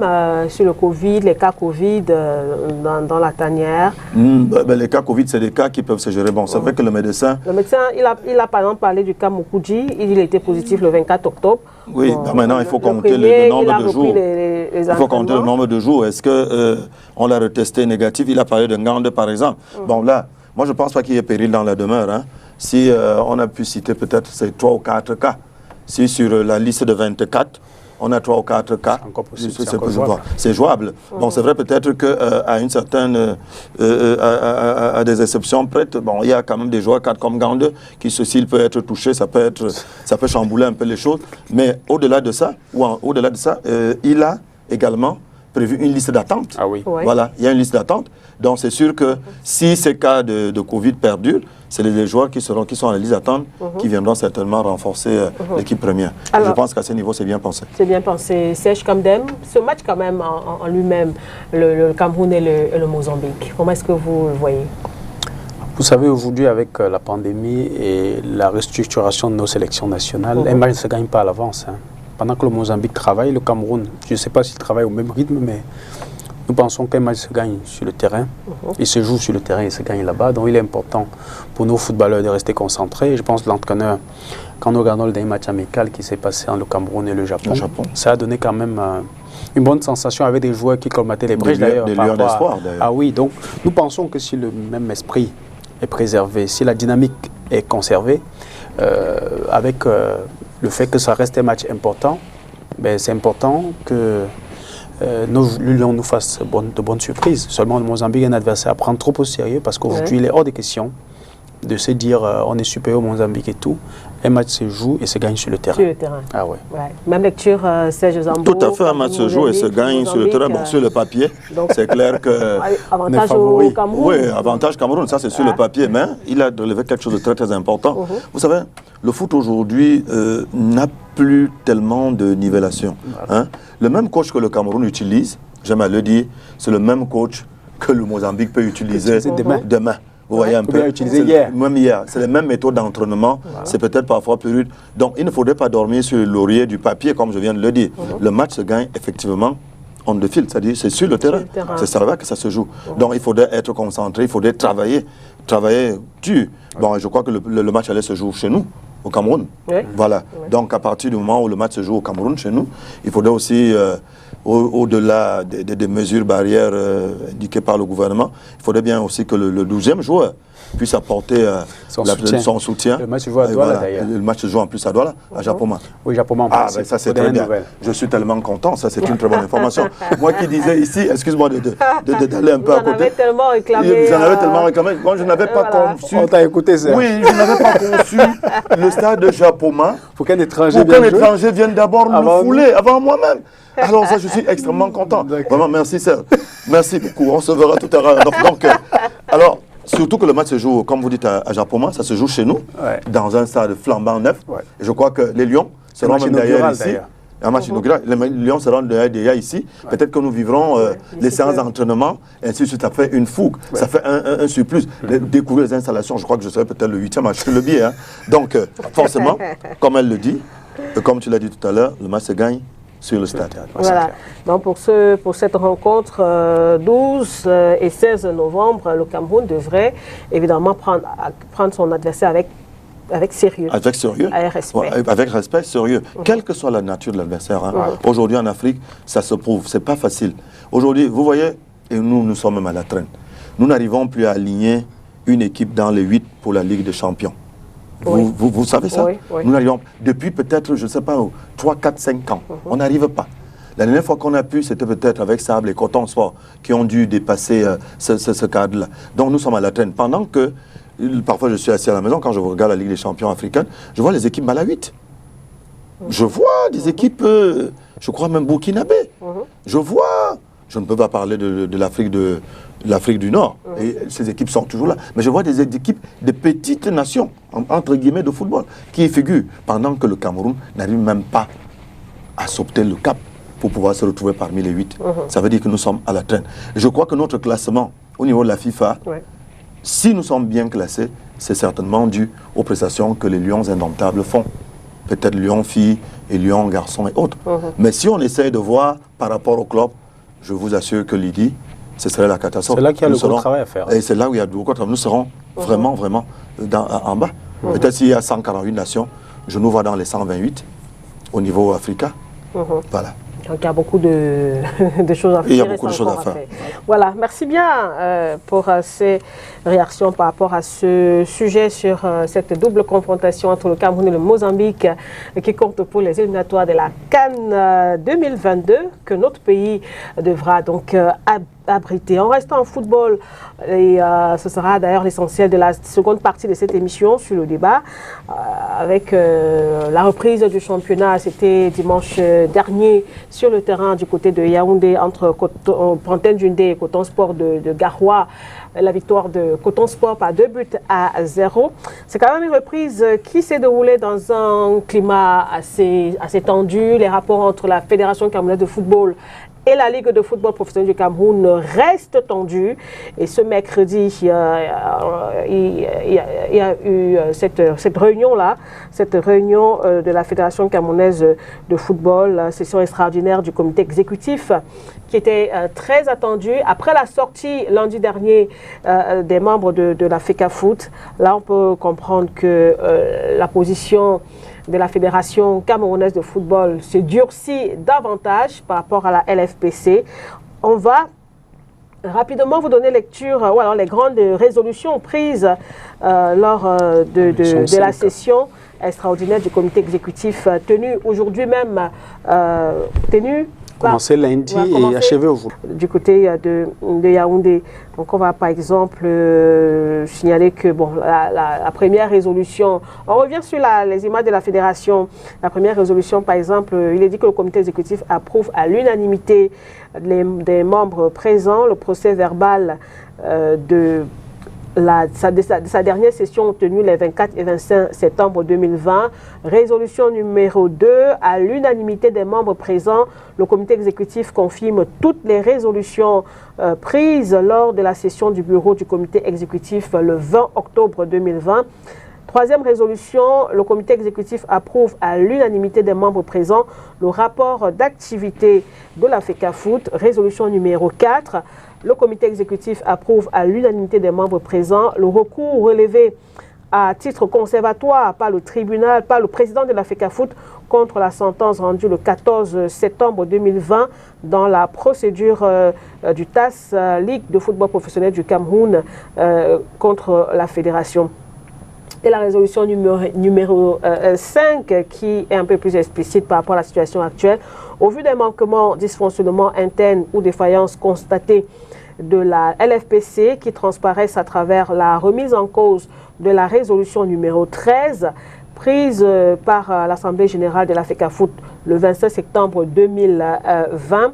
sur le Covid, les cas Covid dans la tanière les cas Covid, c'est des cas qui peuvent se gérer. Bon, c'est vrai que le médecin... Le médecin, il a par exemple parlé du cas Moukoudji, il était positif le 24 octobre. Oui, maintenant il faut compter le nombre de jours. Il faut compter le nombre de jours. Est-ce qu'on l'a retesté négatif? Il a parlé de Ngande par exemple. Bon là, moi je ne pense pas qu'il y ait péril dans la demeure. Hein. Si on a pu citer peut-être ces 3 ou 4 cas, si sur la liste de 24, on a 3 ou 4 cas, c'est jouable. Bon, c'est vrai peut-être qu'à une certaine, à des exceptions prêtes, bon, il y a quand même des joueurs cadres comme Gande qui, s'il peut être touché, ça peut chambouler un peu les choses. Mais au-delà de ça, il a également prévu une liste d'attente. Ah oui. Voilà, il y a une liste d'attente. Donc c'est sûr que si ces cas de Covid perdurent, c'est les joueurs qui sont à la liste d'attente qui viendront certainement renforcer l'équipe première. Alors, je pense qu'à ce niveau, c'est bien pensé. C'est bien pensé. Serge Kamdem, ce match quand même en lui-même, le Cameroun et le Mozambique, comment est-ce que vous le voyez? Vous savez, aujourd'hui, avec la pandémie et la restructuration de nos sélections nationales, un match ne se gagne pas à l'avance. Hein. Pendant que le Mozambique travaille, le Cameroun, je ne sais pas s'il travaille au même rythme, mais nous pensons qu'un match se gagne sur le terrain. Il se joue sur le terrain, il se gagne là-bas. Donc il est important pour nos footballeurs de rester concentrés. Et je pense que l'entraîneur, quand nous regardons le dernier match amical qui s'est passé entre le Cameroun et le Japon, ça a donné quand même une bonne sensation avec des joueurs qui colmataient les brèches d'ailleurs. Des lueurs d'espoir d'ailleurs. Ah oui, donc nous pensons que si le même esprit est préservé, si la dynamique est conservée, avec le fait que ça reste un match important, ben, c'est important que l'Union nous fasse de bonnes surprises. Seulement, le Mozambique est un adversaire à prendre trop au sérieux parce qu'aujourd'hui, il est hors des questions de se dire on est supérieur au Mozambique et tout. Un match se joue et se gagne sur le terrain. Sur le terrain. Ah ouais. Même lecture, Serge Zambo. Tout à fait, un match se joue et se gagne sur le terrain. Bon, sur le papier, c'est clair que... Avantage au Cameroun. Oui, avantage Cameroun, ça c'est sur le papier. Mais il a relevé quelque chose de très très important. Vous savez, le foot aujourd'hui n'a plus tellement de nivellation. Hein? Le même coach que le Cameroun utilise, j'aime à le dire, c'est le même coach que le Mozambique peut utiliser demain. Vous voyez un peu, même hier, c'est les mêmes méthodes d'entraînement, c'est peut-être parfois plus rude. Donc il ne faudrait pas dormir sur le laurier du papier, comme je viens de le dire. Le match se gagne effectivement on the field, c'est-à-dire c'est sur le terrain. C'est ça là que ça se joue. Donc il faudrait être concentré, il faudrait travailler dur. Bon, je crois que le match allait se jouer chez nous, au Cameroun. Voilà. Donc à partir du moment où le match se joue au Cameroun, chez nous, il faudrait aussi... au-delà des mesures barrières indiquées par le gouvernement, il faudrait bien aussi que le 12e joueur puisse apporter son soutien. Le match se joue à Douala d'ailleurs. Le match se joue en plus à Douala, à Japoma. Oui, Japoma. Ah, ben ça c'est très bien. Je suis tellement content, ça c'est une très bonne information. Moi qui disais ici, excuse-moi d'aller un peu à côté. Vous en avez tellement réclamé. Vous en avez tellement réclamé. Moi je n'avais pas conçu. On t'a écouté ça. Oui, je n'avais pas conçu le stade de Japoma. Pour qu'un étranger vienne d'abord nous fouler avant moi-même. Alors ça, je suis extrêmement content. Vraiment, merci Serge. Merci beaucoup. On se verra tout à l'heure. Donc, alors, surtout que le match se joue, comme vous dites, à Japoma, ça se joue chez nous, dans un stade flambant neuf. Et je crois que les Lions seront même d'ailleurs ici. Un match inaugural. Les Lions seront d'ailleurs ici. Peut-être que nous vivrons les séances d'entraînement, et ainsi de suite. Ça fait une fougue, ça fait un surplus. Découvrir les installations, je crois que je serai peut-être le 8e à acheter le billet. Hein. Donc, forcément, comme elle le dit, comme tu l'as dit tout à l'heure, le match se gagne sur le stade. Voilà. Donc pour cette rencontre 12 et 16 novembre, le Cameroun devrait évidemment prendre son adversaire avec Avec sérieux. Avec sérieux. Avec respect. Ouais, avec respect, sérieux. Quelle que soit la nature de l'adversaire. Hein. Aujourd'hui, en Afrique, ça se prouve. C'est pas facile. Aujourd'hui, vous voyez, et nous sommes même à la traîne. Nous n'arrivons plus à aligner une équipe dans les 8 pour la Ligue des Champions. Vous savez ça? Nous n'arrivons depuis peut-être, je ne sais pas, 3, 4, 5 ans. On n'arrive pas. La dernière fois qu'on a pu, c'était peut-être avec Sable et Coton Sport qui ont dû dépasser ce cadre-là. Donc nous sommes à la traîne. Pendant que, parfois je suis assis à la maison, quand je regarde la Ligue des Champions africaine, je vois les équipes mal à 8. Je vois des équipes, je crois même burkinabé. Je vois, je ne peux pas parler de l'Afrique du Nord, et ces équipes sont toujours là. Mais je vois des équipes de petites nations, entre guillemets, de football, qui y figurent, pendant que le Cameroun n'arrive même pas à sauter le cap pour pouvoir se retrouver parmi les 8. Ça veut dire que nous sommes à la traîne. Et je crois que notre classement, au niveau de la FIFA, si nous sommes bien classés, c'est certainement dû aux prestations que les Lions indomptables font. Peut-être Lions filles et Lions garçons et autres. Mais si on essaie de voir par rapport au club, je vous assure que Lydie, ce serait la catastrophe. C'est là qu'il y a le gros travail à faire. Et c'est là où il y a du gros travail. Nous serons vraiment, vraiment en bas. Peut-être s'il y a 148 nations, je nous vois dans les 128 au niveau africain. Voilà. Donc il y a beaucoup de choses à faire. Il y a beaucoup de choses à faire. Voilà, merci bien pour ces réactions par rapport à ce sujet sur cette double confrontation entre le Cameroun et le Mozambique qui compte pour les éliminatoires de la CAN 2022 que notre pays devra donc abrité. On reste en football et ce sera d'ailleurs l'essentiel de la seconde partie de cette émission sur le débat avec la reprise du championnat. C'était dimanche dernier sur le terrain du côté de Yaoundé entre Pantene Djundé et Coton Sport de Garoua. La victoire de Coton Sport par 2-0. C'est quand même une reprise qui s'est déroulée dans un climat assez tendu. Les rapports entre la Fédération camerounaise de football et la Ligue de football professionnel du Cameroun reste tendue. Et ce mercredi, il y a eu cette réunion-là, de la Fédération camerounaise de football, session extraordinaire du comité exécutif, qui était très attendue. Après la sortie lundi dernier des membres de la FECAFOOT, là on peut comprendre que la position de la Fédération camerounaise de football se durcit davantage par rapport à la LFPC. On va rapidement vous donner lecture ou alors les grandes résolutions prises lors de la session extraordinaire du comité exécutif tenue aujourd'hui même, commencer lundi et achever au du côté de Yaoundé. Donc on va par exemple signaler que la première résolution, on revient sur les images de la fédération. La première résolution par exemple, il est dit que le comité exécutif approuve à l'unanimité des membres présents le procès verbal de sa dernière session tenue les 24 et 25 septembre 2020. Résolution numéro 2, à l'unanimité des membres présents, le comité exécutif confirme toutes les résolutions prises lors de la session du bureau du comité exécutif le 20 octobre 2020. Troisième résolution, le comité exécutif approuve à l'unanimité des membres présents le rapport d'activité de la FECAFOOT. Résolution numéro 4, le comité exécutif approuve à l'unanimité des membres présents le recours relevé à titre conservatoire par le tribunal, par le président de la FECAFOOT contre la sentence rendue le 14 septembre 2020 dans la procédure du TAS, Ligue de football professionnel du Cameroun, contre la fédération. Et la résolution numéro 5 qui est un peu plus explicite par rapport à la situation actuelle. Au vu des manquements, dysfonctionnements internes ou défaillances constatées de la LFPC qui transparaissent à travers la remise en cause de la résolution numéro 13 prise par l'Assemblée générale de la FECAFOOT le 25 septembre 2020.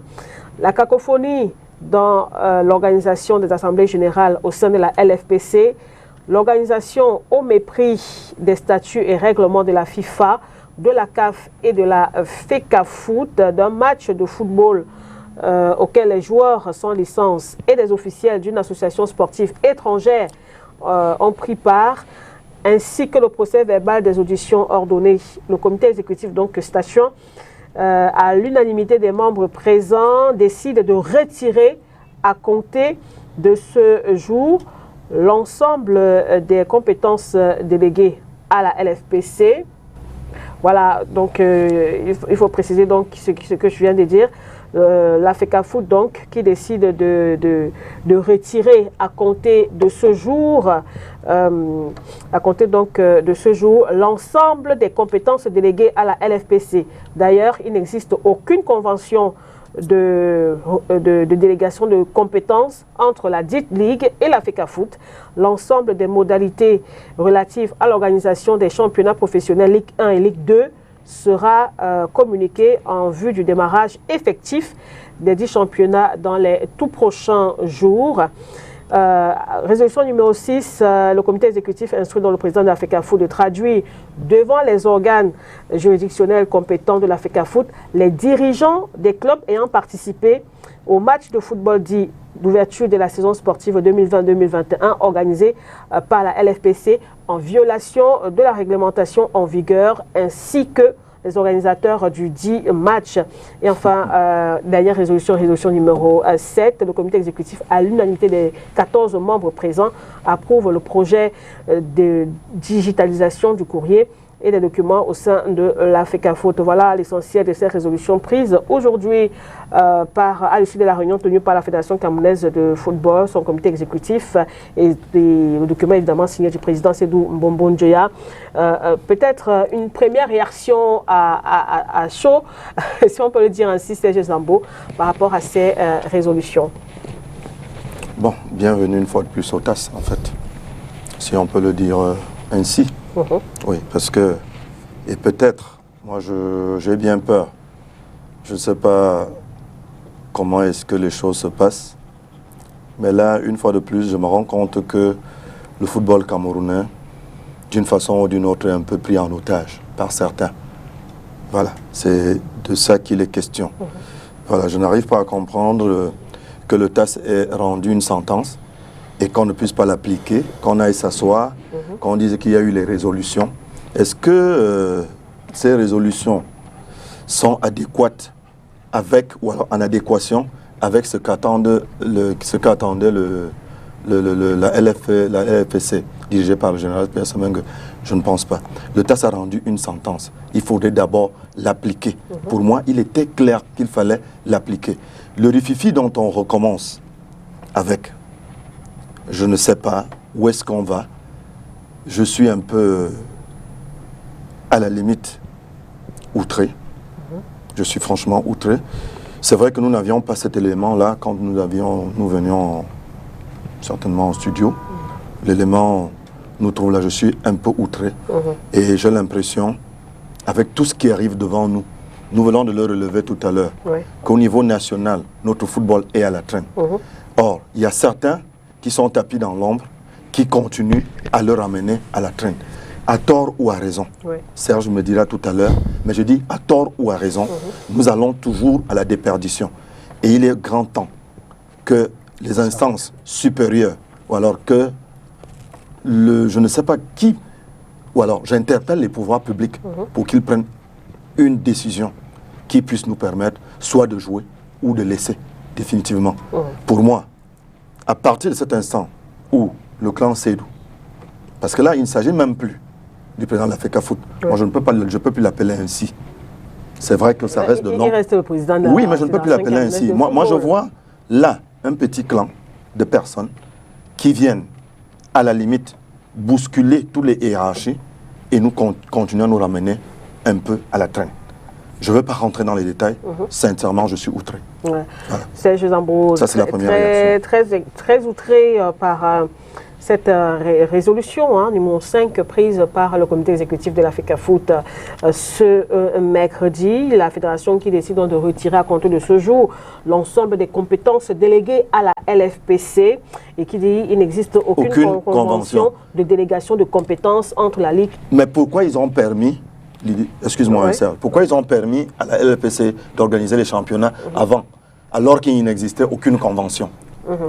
La cacophonie dans l'organisation des assemblées générales au sein de la LFPC, l'organisation au mépris des statuts et règlements de la FIFA, de la CAF et de la FECAFOOT d'un match de football auquel les joueurs sans licence et des officiels d'une association sportive étrangère ont pris part, ainsi que le procès verbal des auditions ordonnées. Le comité exécutif, donc station, à l'unanimité des membres présents, décide de retirer à compter de ce jour l'ensemble des compétences déléguées à la LFPC. Voilà, donc il faut préciser donc ce que je viens de dire. La FECAFOOT donc qui décide de retirer à compter de ce jour, l'ensemble des compétences déléguées à la LFPC. D'ailleurs, il n'existe aucune convention de délégation de compétences entre la dite Ligue et la FECAFOOT. L'ensemble des modalités relatives à l'organisation des championnats professionnels Ligue 1 et Ligue 2 sera communiqué en vue du démarrage effectif des 10 championnats dans les tout prochains jours. Résolution numéro 6, le comité exécutif instruit dans le président de la FECAFOOT de traduire devant les organes juridictionnels compétents de la FECAFOOT les dirigeants des clubs ayant participé au match de football dit d'ouverture de la saison sportive 2020-2021 organisé par la LFPC en violation de la réglementation en vigueur ainsi que les organisateurs du dit match. Et enfin, dernière résolution numéro 7, le comité exécutif à l'unanimité des 14 membres présents approuve le projet de digitalisation du courrier et des documents au sein de la FECAFOOT. Voilà l'essentiel de ces résolutions prises aujourd'hui à l'issue de la réunion tenue par la Fédération camerounaise de football, son comité exécutif et le document évidemment signé du président Sédou Mbombo Njoya. Peut-être une première réaction à chaud, si on peut le dire ainsi, Serge Zambo, par rapport à ces résolutions. Bon, bienvenue une fois de plus au TAS en fait, si on peut le dire ainsi. Oui, parce que, et peut-être, moi j'ai bien peur, je ne sais pas comment est-ce que les choses se passent, mais là, une fois de plus, je me rends compte que le football camerounais, d'une façon ou d'une autre, est un peu pris en otage par certains. Voilà, c'est de ça qu'il est question. Voilà, je n'arrive pas à comprendre que le TAS ait rendu une sentence et qu'on ne puisse pas l'appliquer, qu'on aille s'asseoir, qu'on dise qu'il y a eu les résolutions. Est-ce que ces résolutions sont adéquates avec, ou alors en adéquation avec ce qu'attendait la LFPC, dirigée par le général Pierre Semengue? Je ne pense pas. Le TAS a rendu une sentence. Il faudrait d'abord l'appliquer. Pour moi, il était clair qu'il fallait l'appliquer. Le rififi dont on recommence avec, je ne sais pas où est-ce qu'on va. Je suis un peu, à la limite, outré. Je suis franchement outré. C'est vrai que nous n'avions pas cet élément-là quand nous venions certainement au studio. L'élément nous trouve là, je suis un peu outré. Et j'ai l'impression, avec tout ce qui arrive devant nous, nous venons de le relever tout à l'heure, qu'au niveau national, notre football est à la traîne. Or, il y a certains qui sont tapis dans l'ombre, qui continuent à le ramener à la traîne. À tort ou à raison. Serge me dira tout à l'heure, mais je dis à tort ou à raison, nous allons toujours à la déperdition. Et il est grand temps que les instances supérieures, ou alors que je ne sais pas qui, ou alors j'interpelle les pouvoirs publics pour qu'ils prennent une décision qui puisse nous permettre soit de jouer ou de laisser définitivement. Pour moi, à partir de cet instant où le clan Sédou, parce que là, il ne s'agit même plus du président de la FECAFOOT. Moi, je ne peux plus l'appeler ainsi. C'est vrai que ça reste de nom. Il reste le président de la Oui, mais je ne peux plus l'appeler ainsi. Moi, je vois là un petit clan de personnes qui viennent, à la limite, bousculer toutes les hiérarchies et nous continuons à nous ramener un peu à la traîne. Je ne veux pas rentrer dans les détails. Sincèrement, je suis outré. Voilà. Serge Zambo, ça, c'est la première réaction. Très outré par cette résolution numéro 5 prise par le comité exécutif de la FECAFOOT ce mercredi. La fédération qui décide de retirer à compter de ce jour l'ensemble des compétences déléguées à la LFPC et qui dit qu'il n'existe aucune convention de délégation de compétences entre la Ligue. Mais pourquoi ils ont permis, excuse-moi, Serge, pourquoi ils ont permis à la LFPC d'organiser les championnats avant, alors qu'il n'existait aucune convention?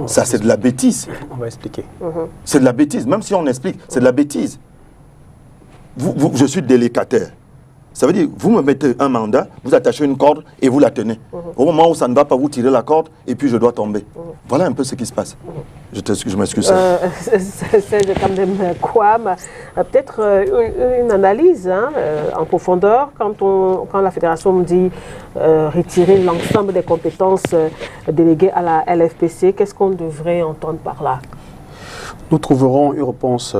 Ça, c'est de la bêtise. On va expliquer. C'est de la bêtise. Même si on explique, c'est de la bêtise. Je suis délégataire. Ça veut dire, vous me mettez un mandat, vous attachez une corde et vous la tenez. Au moment où ça ne va pas, vous tirez la corde et puis je dois tomber. Voilà un peu ce qui se passe. Je m'excuse. C'est quand même Kouam. Peut-être une analyse en profondeur quand la fédération me dit retirer l'ensemble des compétences déléguées à la LFPC. Qu'est-ce qu'on devrait entendre par là? Nous trouverons une réponse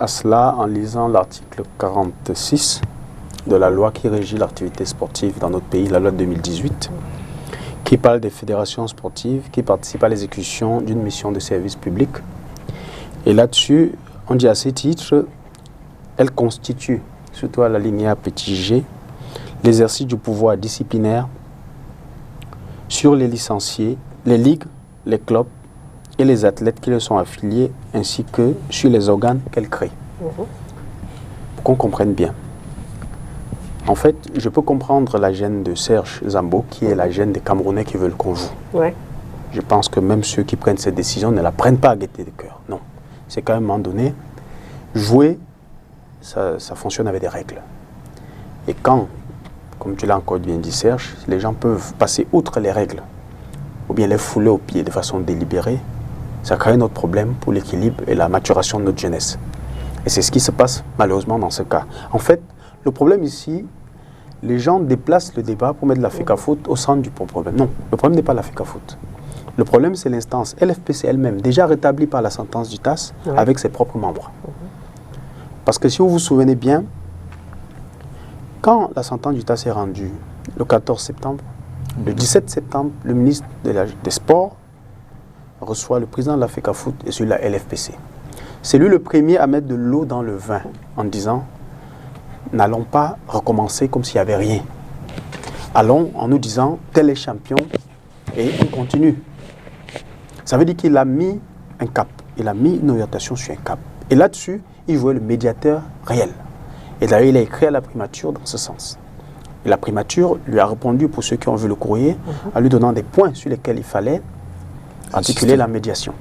à cela en lisant l'article 46 de la loi qui régit l'activité sportive dans notre pays, la loi de 2018, qui parle des fédérations sportives qui participent à l'exécution d'une mission de service public. Et là-dessus, on dit à ces titres, elle constitue, surtout à la linéa petit g, l'exercice du pouvoir disciplinaire sur les licenciés, les ligues, les clubs et les athlètes qui leur sont affiliés, ainsi que sur les organes qu'elle crée. Pour qu'on comprenne bien. En fait, je peux comprendre la gêne de Serge Zambo, qui est la gêne des Camerounais qui veulent qu'on joue. Ouais. Je pense que même ceux qui prennent cette décision ne la prennent pas à gaieté de cœur. Non. C'est qu'à un moment donné, jouer, ça fonctionne avec des règles. Et quand, comme tu l'as encore bien dit Serge, les gens peuvent passer outre les règles, ou bien les fouler au pied de façon délibérée, ça crée un autre problème pour l'équilibre et la maturation de notre jeunesse. Et c'est ce qui se passe malheureusement dans ce cas. En fait, le problème ici, les gens déplacent le débat pour mettre la FECAFOOT au centre du problème. Non, le problème n'est pas la FECAFOOT. Le problème, c'est l'instance LFPC elle-même, déjà rétablie par la sentence du TAS, avec ses propres membres. Parce que si vous vous souvenez bien, quand la sentence du TAS est rendue, le 14 septembre, le 17 septembre, le ministre des Sports reçoit le président de la FECAFOOT et celui de la LFPC. C'est lui le premier à mettre de l'eau dans le vin en disant « N'allons pas recommencer comme s'il n'y avait rien. Allons en nous disant « Tel est champion et on continue. » Ça veut dire qu'il a mis un cap, il a mis une orientation sur un cap. Et là-dessus, il jouait le médiateur réel. Et d'ailleurs, il a écrit à la primature dans ce sens. Et la primature lui a répondu, pour ceux qui ont vu le courrier, en lui donnant des points sur lesquels il fallait articuler la médiation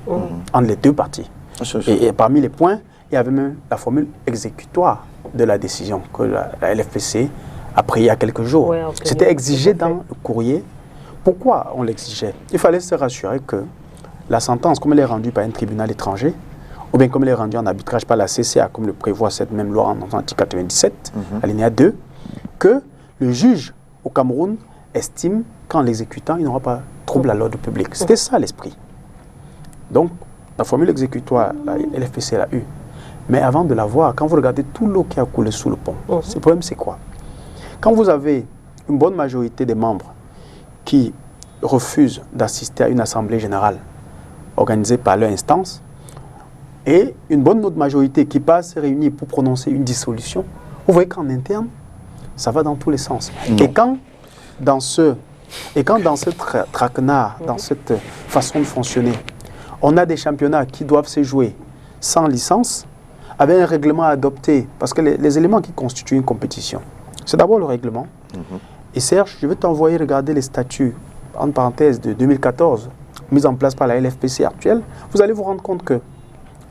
entre les deux parties. Et parmi les points, il y avait même la formule exécutoire de la décision que la LFPC a prise il y a quelques jours. Ouais, okay. C'était exigé dans le courrier. Pourquoi on l'exigeait? Il fallait se rassurer que la sentence, comme elle est rendue par un tribunal étranger, ou bien comme elle est rendue en arbitrage par la CCA, comme le prévoit cette même loi en article 97, alinéa 2, que le juge au Cameroun estime qu'en l'exécutant, il n'aura pas trouble à l'ordre public. C'était ça l'esprit. Donc, la formule exécutoire, la LFPC l'a eu. Mais avant de la voir, quand vous regardez tout l'eau qui a coulé sous le pont, le problème c'est quoi? Quand vous avez une bonne majorité des membres qui refusent d'assister à une assemblée générale organisée par leur instance, et une bonne autre majorité qui passe se réunir pour prononcer une dissolution, vous voyez qu'en interne, ça va dans tous les sens. Et quand dans ce traquenard, dans cette façon de fonctionner, on a des championnats qui doivent se jouer sans licence, avec un règlement adopté, parce que les éléments qui constituent une compétition, c'est d'abord le règlement. Et Serge, je vais t'envoyer regarder les statuts, en parenthèse, de 2014, mis en place par la LFPC actuelle. Vous allez vous rendre compte que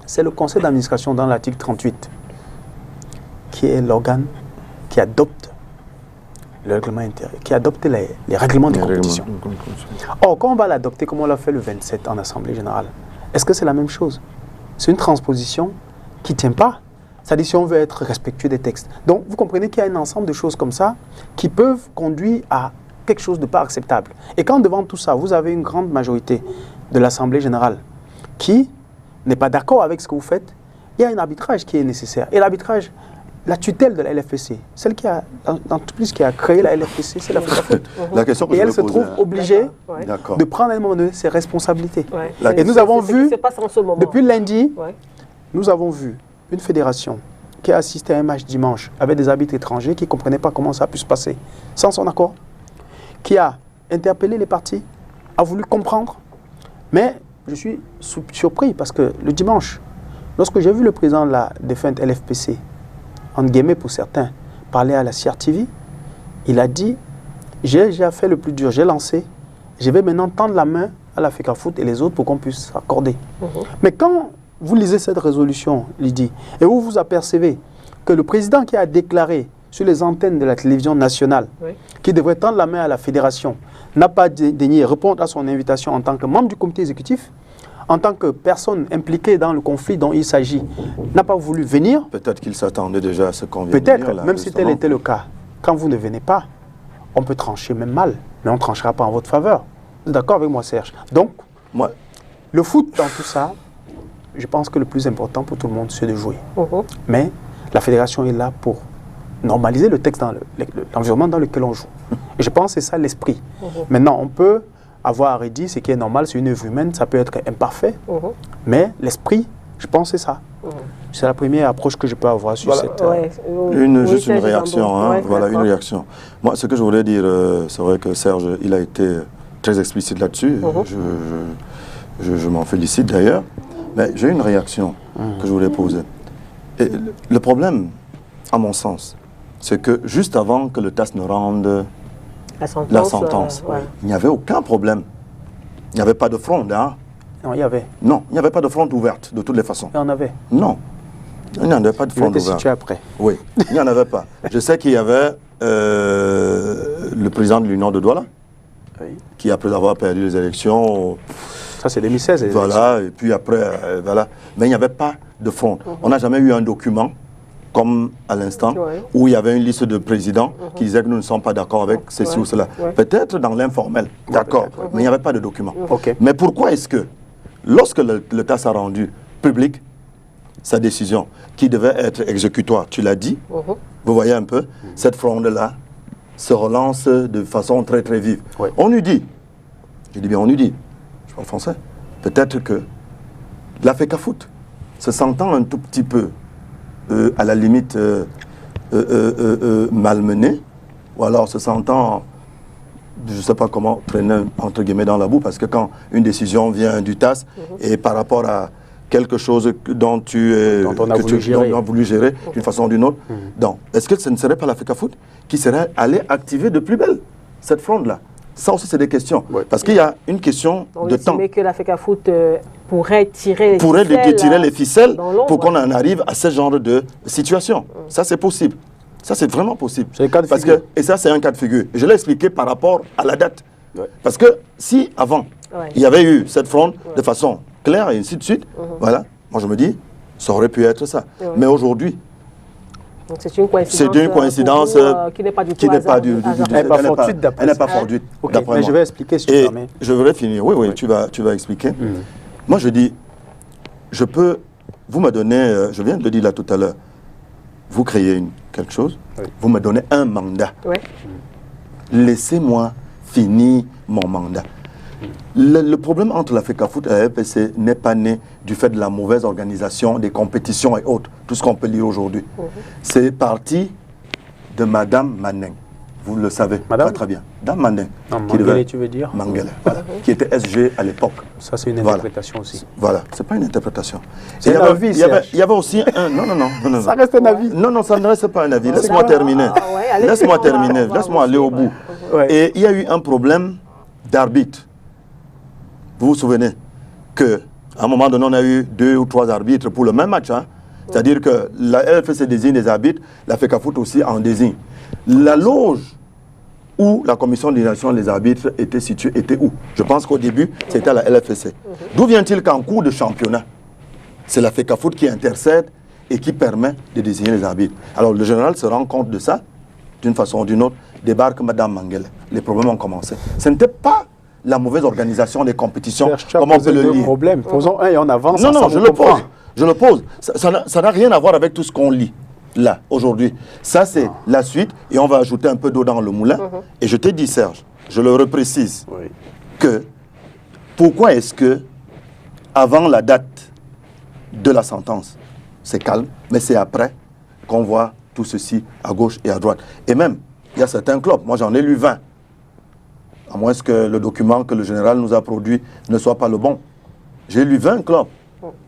c'est le conseil d'administration dans l'article 38 qui est l'organe qui adopte le règlement intérieur, qui adopte les règlements de compétition. Or, quand on va l'adopter, comme on l'a fait le 27 en Assemblée Générale, est-ce que c'est la même chose? C'est une transposition qui ne tient pas. C'est-à-dire si on veut être respectueux des textes. Donc, vous comprenez qu'il y a un ensemble de choses comme ça qui peuvent conduire à quelque chose de pas acceptable. Et quand devant tout ça, vous avez une grande majorité de l'Assemblée Générale qui n'est pas d'accord avec ce que vous faites, il y a un arbitrage qui est nécessaire. Et l'arbitrage, la tutelle de la LFPC, celle qui a, dans tout plus qui a créé la LFPC, c'est la FECAFOOT. Et elle se trouve obligée de prendre à un moment donné ses responsabilités. Et nous avons vu, depuis lundi, nous avons vu une fédération qui a assisté à un match dimanche avec des arbitres étrangers qui ne comprenaient pas comment ça a pu se passer, sans son accord, qui a interpellé les parties, a voulu comprendre, mais je suis surpris parce que le dimanche, lorsque j'ai vu le président de la défunte LFPC, en guillemets pour certains, parler à la CRTV, il a dit « J'ai déjà fait le plus dur, j'ai lancé, je vais maintenant tendre la main à la FECAFOOT et les autres pour qu'on puisse s'accorder. Mais quand vous lisez cette résolution, Lydie, et vous vous apercevez que le président qui a déclaré sur les antennes de la télévision nationale qui devrait tendre la main à la fédération n'a pas daigné répondre à son invitation en tant que membre du comité exécutif, en tant que personne impliquée dans le conflit dont il s'agit, n'a pas voulu venir. Peut-être qu'il s'attendait déjà à ce qu'on vient de dire. Peut-être, même si tel était le cas. Quand vous ne venez pas, on peut trancher même mal, mais on ne tranchera pas en votre faveur. Vous êtes d'accord avec moi, Serge? Donc, le foot dans tout ça, je pense que le plus important pour tout le monde, c'est de jouer. Mais la fédération est là pour normaliser le texte dans l'environnement dans lequel on joue. Et je pense que c'est ça l'esprit. Maintenant, on peut avoir redit ce qui est normal, c'est une œuvre humaine, ça peut être imparfait, mais l'esprit, je pense que c'est ça. C'est la première approche que je peux avoir sur cette... Juste une réaction, hein, voilà, une réaction. Moi, ce que je voulais dire, c'est vrai que Serge, il a été très explicite là-dessus, je m'en félicite d'ailleurs, mais j'ai une réaction que je voulais poser. Et le problème, à mon sens, c'est que juste avant que le TAS ne rende la sentence, il n'y avait aucun problème. Il n'y avait pas de fronde, hein? Non, il y avait. Non, il n'y avait pas de fronde ouverte, de toutes les façons. Il y en avait. Non, il n'y en avait pas de fronde ouverte. Il était situé après. Oui, il n'y en avait pas. Je sais qu'il y avait le président de l'Union de Douala, qui après avoir perdu les élections... Ça, c'est 2016. Voilà, et puis après, voilà. Mais il n'y avait pas de fronde. On n'a jamais eu un document comme à l'instant, où il y avait une liste de présidents qui disaient que nous ne sommes pas d'accord avec ceci ou cela. Peut-être dans l'informel, d'accord, mais il n'y avait pas de document. Mais pourquoi est-ce que, lorsque le TAS a rendu public sa décision, qui devait être exécutoire, tu l'as dit, vous voyez un peu, cette fronde-là se relance de façon très très vive. On nous dit, je dis bien on nous dit, je parle français, peut-être que la FECAFOOT, se sentant un tout petit peu à la limite malmené, ou alors se sentant, je ne sais pas comment, traîner entre guillemets dans la boue, parce que quand une décision vient du TAS et par rapport à quelque chose dont on a voulu gérer d'une façon ou d'une autre, donc est-ce que ce ne serait pas la FECAFOOT qui serait allée activer de plus belle cette fronde-là? Ça aussi, c'est des questions. Parce qu'il y a une question de temps. Mais que la FECAFOOT pourrait tirer les ficelles pour qu'on en arrive à ce genre de situation. Ça, c'est possible. Ça, c'est vraiment possible. Et ça, c'est un cas de figure. Je l'ai expliqué par rapport à la date. Parce que si, avant, il y avait eu cette fronde de façon claire et ainsi de suite, voilà, moi, je me dis, ça aurait pu être ça. Mais aujourd'hui, c'est une coïncidence, qui n'est pas du tout elle n'est pas fortuite. Mais je vais expliquer si tu permets. Je voudrais finir. Oui, tu vas expliquer. Moi, je dis, vous me donnez, je viens de le dire là tout à l'heure, vous créez quelque chose, vous me donnez un mandat. Laissez-moi finir mon mandat. Le problème entre la FECAFOOT et la FPC n'est pas né du fait de la mauvaise organisation des compétitions et autres, tout ce qu'on peut lire aujourd'hui. C'est parti de Madame Maneng. Vous le savez pas très bien. Dame Maneng. Mangele, tu veux dire? Mangele, voilà, qui était SG à l'époque. Ça, c'est une interprétation aussi. Voilà, c'est pas une interprétation. C'est un avis, il y avait aussi un... Non. Ça reste un avis. Non, ça ne reste pas un avis. Laisse-moi terminer. Laisse-moi terminer. Laisse-moi aller au bout. Et il y a eu un problème d'arbitre. Vous vous souvenez qu'à un moment donné, on a eu 2 ou 3 arbitres pour le même match. Hein? C'est-à-dire que la LFC désigne des arbitres, la FECAFOOT aussi en désigne. La loge où la commission d'élimination des arbitres était située était où? Je pense qu'au début, c'était à la LFC. D'où vient-il qu'en cours de championnat, c'est la FECAFOOT qui intercède et qui permet de désigner les arbitres? Alors le général se rend compte de ça, d'une façon ou d'une autre, débarque Madame Mangele. Les problèmes ont commencé. Ce n'était pas la mauvaise organisation des compétitions, comme on peut le lire. Problème. Posons un et on avance. Non, je le pose. Ça n'a rien à voir avec tout ce qu'on lit là, aujourd'hui. Ça, c'est la suite, et on va ajouter un peu d'eau dans le moulin. Et je t'ai dit, Serge, je le reprécise, que pourquoi est-ce que, avant la date de la sentence, c'est calme, mais c'est après qu'on voit tout ceci à gauche et à droite. Et même, il y a certains clubs, moi j'en ai lu 20, à moins que le document que le général nous a produit ne soit pas le bon. J'ai lu 20 clubs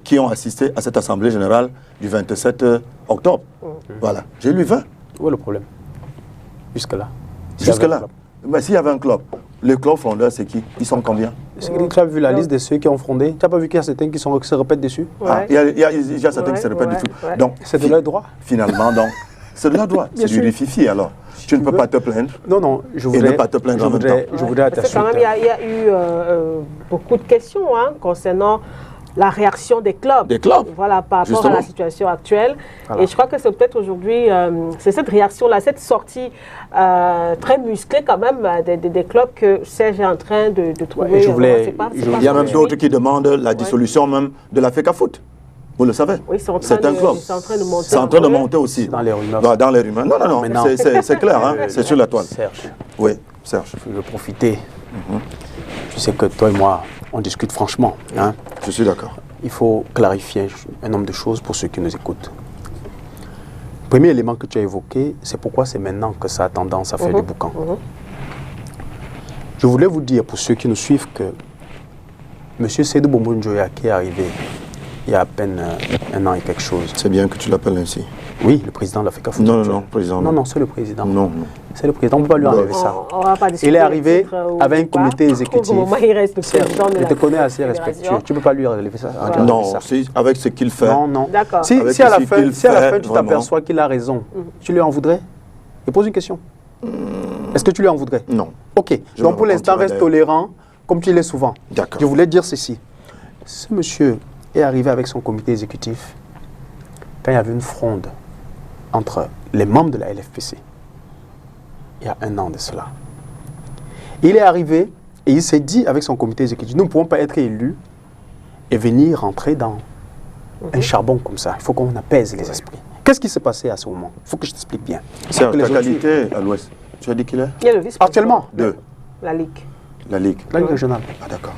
qui ont assisté à cette assemblée générale du 27 octobre. Voilà, j'ai lu 20. Où est le problème? Jusque-là. Jusque-là. Mais s'il y avait un club, les clubs fondeurs, c'est qui? Ils sont combien? Tu as vu la liste de ceux qui ont fondé? Tu n'as pas vu qu'il y a certains qui se répètent dessus? Il y a certains qui se répètent dessus. Donc, c'est de leur droit. Finalement, donc, c'est de leur droit. C'est du rififi alors. Tu ne peux pas te plaindre. Non, je voudrais. Et ne pas te plaindre en même temps. Je voudrais Parce que quand même, il y a eu beaucoup de questions concernant la réaction des clubs. Voilà, par rapport justement. à la situation actuelle. Voilà. Et je crois que c'est peut-être aujourd'hui, c'est cette réaction-là, cette sortie très musclée quand même des clubs que Serge est en train de trouver. Il y a même d'autres qui demandent la dissolution même de la FECAFOOT. Vous le savez. Oui, c'est un club. C'est en train de monter. C'est en train de monter aussi. Dans les rumeurs. Dans les rumeurs. Non, c'est clair, hein, c'est sur la toile. Serge. Oui, Serge. Je veux profiter. Tu sais que toi et moi, on discute franchement. Hein. Je suis d'accord. Il faut clarifier un nombre de choses pour ceux qui nous écoutent. Le premier élément que tu as évoqué, c'est pourquoi c'est maintenant que ça a tendance à faire du boucan. Je voulais vous dire, pour ceux qui nous suivent, que M. Seydou Bombo Njoya, qui est arrivé il y a à peine un an et quelque chose. C'est bien que tu l'appelles ainsi. Oui, le président de la FECAFOOT. Non, président. Non, c'est le président. Non. C'est le président, on ne peut pas lui enlever ça. On va pas discuter il est arrivé avec un comité exécutif. Au moment où il reste le président de je te connais assez respectueux. Tu ne peux pas lui enlever ça. Non, avec ce qu'il fait. Non. D'accord. Si à la fin, tu t'aperçois qu'il a raison, tu lui en voudrais? Je pose une question. Est-ce que tu lui en voudrais? Non. Ok. Donc pour l'instant, reste tolérant, comme tu l'es souvent. D'accord. Je voulais dire ceci. Ce monsieur est arrivé avec son comité exécutif quand il y avait une fronde entre les membres de la LFPC. Il y a un an de cela. Il est arrivé et il s'est dit avec son comité exécutif, nous ne pouvons pas être élus et venir rentrer dans un charbon comme ça. Il faut qu'on apaise les esprits. Qu'est-ce qui s'est passé à ce moment? Il faut que je t'explique bien. C'est ta qualité à l'Ouest. Tu as dit qu'il est? Il y a le vice-président. Actuellement? Deux. La Ligue. La Ligue. La Ligue régionale. Ah d'accord.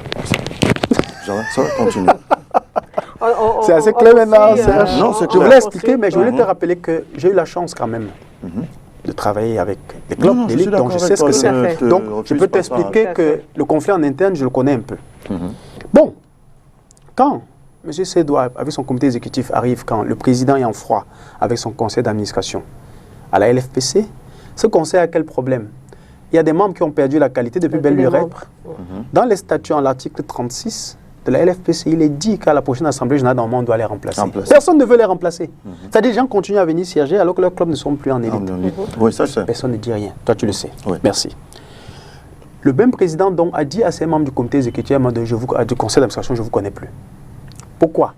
Ça va continuer. C'est assez clair maintenant, Serge. Non, c'est je voulais expliquer, mais je voulais te rappeler que j'ai eu la chance quand même de travailler avec des clubs, des ligues, donc je sais ce que c'est. Donc je peux t'expliquer que le conflit en interne, je le connais un peu. Bon, quand M. Seydou, avec son comité exécutif, arrive, quand le président est en froid avec son conseil d'administration à la LFPC, ce conseil a quel problème? Il y a des membres qui ont perdu la qualité depuis belle lurette. Dans les statuts, en l'article 36 de la LFPC, il est dit qu'à la prochaine Assemblée générale, normalement, on doit les remplacer. Personne ne veut les remplacer. C'est-à-dire les gens continuent à venir siéger alors que leurs clubs ne sont plus en élite. Oui, ça je sais. Personne ne dit rien. Toi, tu le sais. Oui. Merci. Le même président donc, a dit à ses membres du comité exécutif, du conseil d'administration, je ne vous connais plus. Pourquoi?